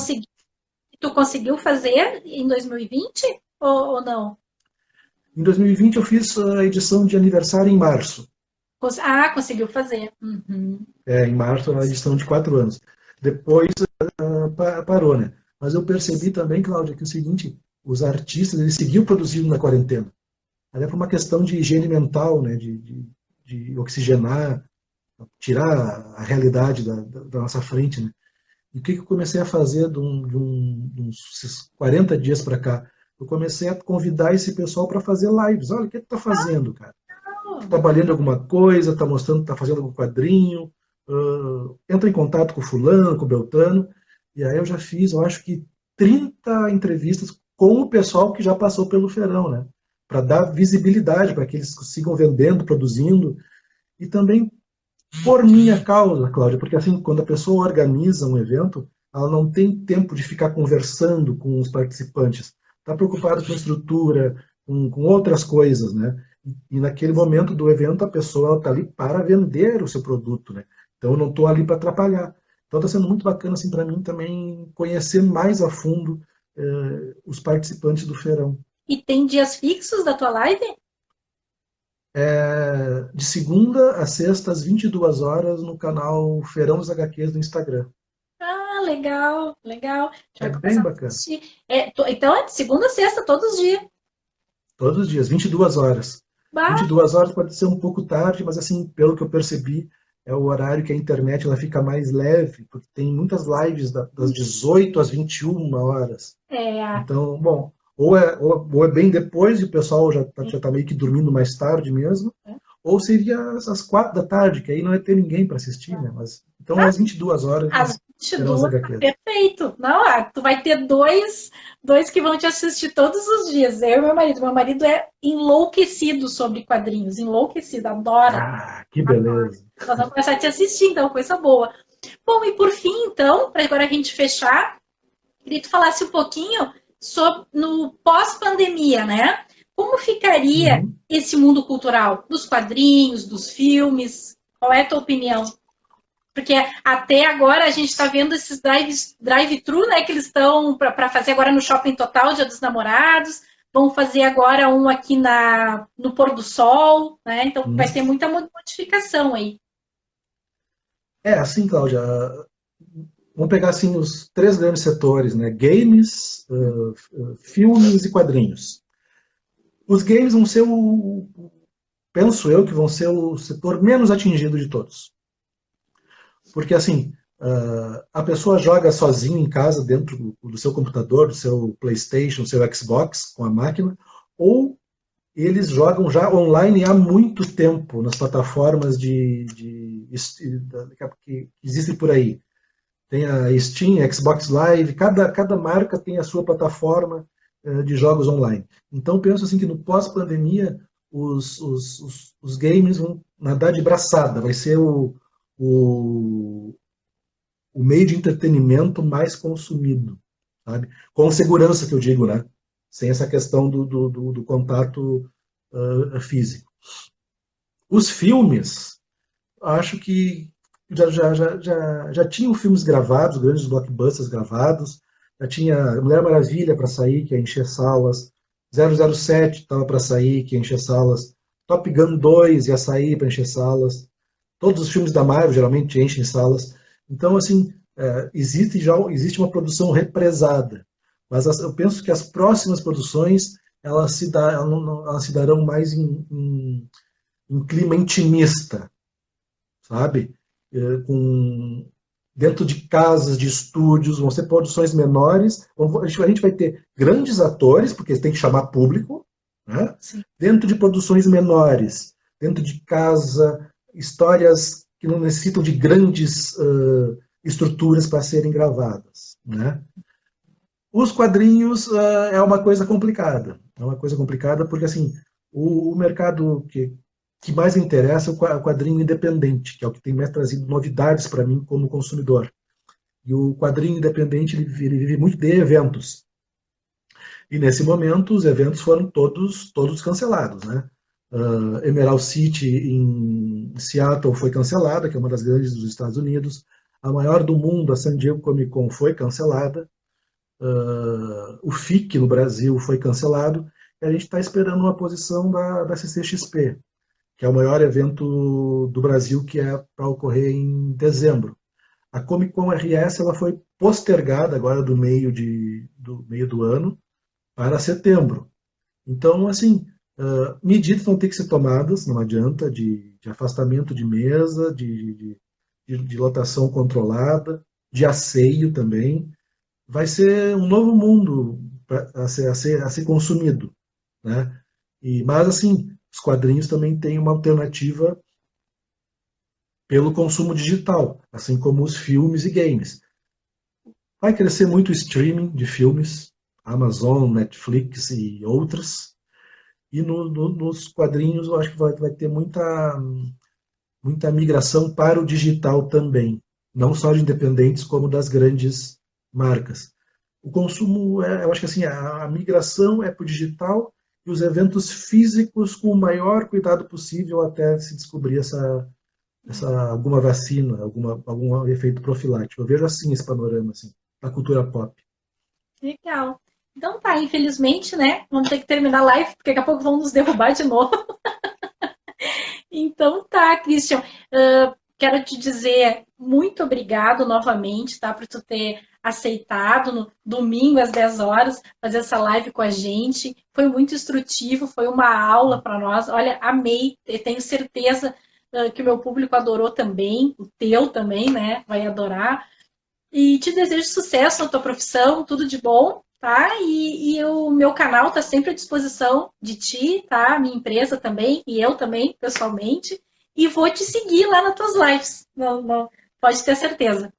tu conseguiu fazer em 2020 ou não? Em 2020 eu fiz a edição de aniversário em março. Conseguiu fazer. Uhum. Em março, a edição de 4 anos. Depois parou, né? Mas eu percebi também, Cláudia, que é o seguinte, os artistas, eles seguiam produzindo na quarentena. Até por uma questão de higiene mental, né? De oxigenar, tirar a realidade da nossa frente, né? E o que eu comecei a fazer de uns 40 dias para cá? Eu comecei a convidar esse pessoal para fazer lives. Olha, o que tu tá fazendo, cara? Tá trabalhando em alguma coisa, tá mostrando que tá fazendo algum quadrinho, entra em contato com o fulano, com o Beltrano, e aí eu já fiz, eu acho que 30 entrevistas com o pessoal que já passou pelo Feirão, né? Para dar visibilidade, para que eles sigam vendendo, produzindo, e também por minha causa, Cláudia, porque assim, quando a pessoa organiza um evento, ela não tem tempo de ficar conversando com os participantes. Está preocupada com estrutura, com outras coisas, né? E naquele momento do evento, a pessoa está ali para vender o seu produto, né? Então, eu não estou ali para atrapalhar. Então, está sendo muito bacana, assim, para mim também conhecer mais a fundo os participantes do feirão. E tem dias fixos da tua live? De segunda a sexta, às 22 horas, no canal Feirão dos HQs do Instagram. Ah, legal, legal. A gente É vai bem começar a bacana. assistir. Então é de segunda a sexta, todos os dias. Todos os dias, 22 horas. Bah, 22 horas pode ser um pouco tarde, mas assim, pelo que eu percebi, é o horário que a internet ela fica mais leve, porque tem muitas lives das 18 às 21 horas. é, Então, bom, ou é bem depois e o pessoal já tá meio que dormindo mais tarde mesmo, ou seria às 4 da tarde, que aí não ia ter ninguém para assistir, né? Mas, então, às 22 horas às serão os 22, tá HQs. perfeito. Não, tu vai ter dois que vão te assistir todos os dias. Eu e meu marido. Meu marido é enlouquecido sobre quadrinhos, enlouquecido, adora. Ah, que beleza. Nós vamos começar a te assistir, então, coisa boa. Bom, e por fim, então, para agora a gente fechar, queria que tu falasse um pouquinho no pós-pandemia, né? Como ficaria Uhum. esse mundo cultural? Dos quadrinhos, dos filmes? Qual é a tua opinião? Porque até agora a gente está vendo esses drive-thru, né, que eles estão para fazer agora no Shopping Total, Dia dos Namorados. Vão fazer agora um aqui no Pôr do Sol, né? Então vai Uhum. ter muita modificação aí. Assim, Cláudia, vamos pegar assim os três grandes setores, né? Games, filmes e quadrinhos. Os games vão ser penso eu que vão ser o setor menos atingido de todos. Porque assim, a pessoa joga sozinha em casa, dentro do seu computador, do seu PlayStation, do seu Xbox, com a máquina, ou eles jogam já online há muito tempo nas plataformas que existem por aí. Tem a Steam, a Xbox Live, cada marca tem a sua plataforma de jogos online. Então, penso assim que no pós-pandemia, os games vão nadar de braçada, vai ser o, o meio de entretenimento mais consumido, sabe? Com segurança, que eu digo, né? Sem essa questão do contato físico. Os filmes, acho que já tinham filmes gravados, grandes blockbusters gravados, já tinha Mulher Maravilha para sair, que ia encher salas, 007 estava para sair, que ia encher salas, Top Gun 2 ia sair para encher salas, todos os filmes da Marvel geralmente enchem salas. Então, assim, existe uma produção represada, mas eu penso que as próximas produções elas se darão mais em clima intimista, sabe? Com, dentro de casas, de estúdios, vão ser produções menores. A gente vai ter grandes atores, porque tem que chamar público, né? Dentro de produções menores, dentro de casa, histórias que não necessitam de grandes estruturas para serem gravadas, né? Os quadrinhos é uma coisa complicada. É uma coisa complicada porque assim, o mercado que mais me interessa é o quadrinho independente, que é o que tem mais trazido novidades para mim como consumidor. E o quadrinho independente ele vive muito de eventos. E nesse momento os eventos foram todos cancelados, né? Emerald City em Seattle foi cancelada, que é uma das grandes dos Estados Unidos. A maior do mundo, a San Diego Comic Con, foi cancelada. O FIC no Brasil foi cancelado. E a gente está esperando uma posição da CCXP, que é o maior evento do Brasil, que é para ocorrer em dezembro. A Comic Con RS ela foi postergada agora do meio do ano para setembro. Então, assim, medidas vão ter que ser tomadas, não adianta, de afastamento de mesa, de lotação controlada, de asseio também. Vai ser um novo mundo a ser consumido, né? Mas, assim, os quadrinhos também têm uma alternativa pelo consumo digital, assim como os filmes e games. Vai crescer muito o streaming de filmes, Amazon, Netflix e outras. E nos quadrinhos eu acho que vai ter muita migração para o digital também, não só de independentes como das grandes marcas. O consumo, eu acho que assim, a migração é para o digital e os eventos físicos com o maior cuidado possível até se descobrir alguma vacina, algum efeito profilático. Eu vejo assim esse panorama assim, da cultura pop. Legal. Então tá, infelizmente, né? Vamos ter que terminar a live, porque daqui a pouco vão nos derrubar de novo. Então tá, Christian. Quero te dizer muito obrigado novamente, tá? Por tu ter aceitado no domingo às 10 horas fazer essa live com a gente. Foi muito instrutivo, foi uma aula para nós. Olha, amei, eu tenho certeza que o meu público adorou também, o teu também, né? Vai adorar. E te desejo sucesso na tua profissão, tudo de bom, tá? E o meu canal está sempre à disposição de ti, tá? Minha empresa também, e eu também, pessoalmente. E vou te seguir lá nas tuas lives. Não, não, pode ter certeza.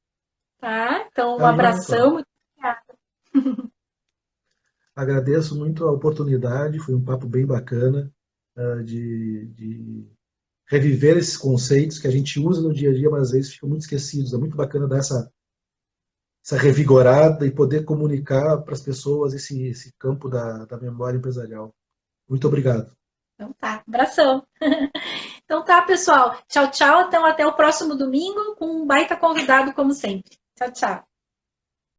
Tá? Então, um Tá joia, abração. Cláudio. Muito obrigada. Agradeço muito a oportunidade, foi um papo bem bacana de reviver esses conceitos que a gente usa no dia a dia, mas às vezes ficam muito esquecidos. É muito bacana dar essa revigorada e poder comunicar para as pessoas esse campo da memória empresarial. Muito obrigado. Então tá, abração. Então tá, pessoal. Tchau, tchau. Então até o próximo domingo com um baita convidado, como sempre. Tchau, tchau.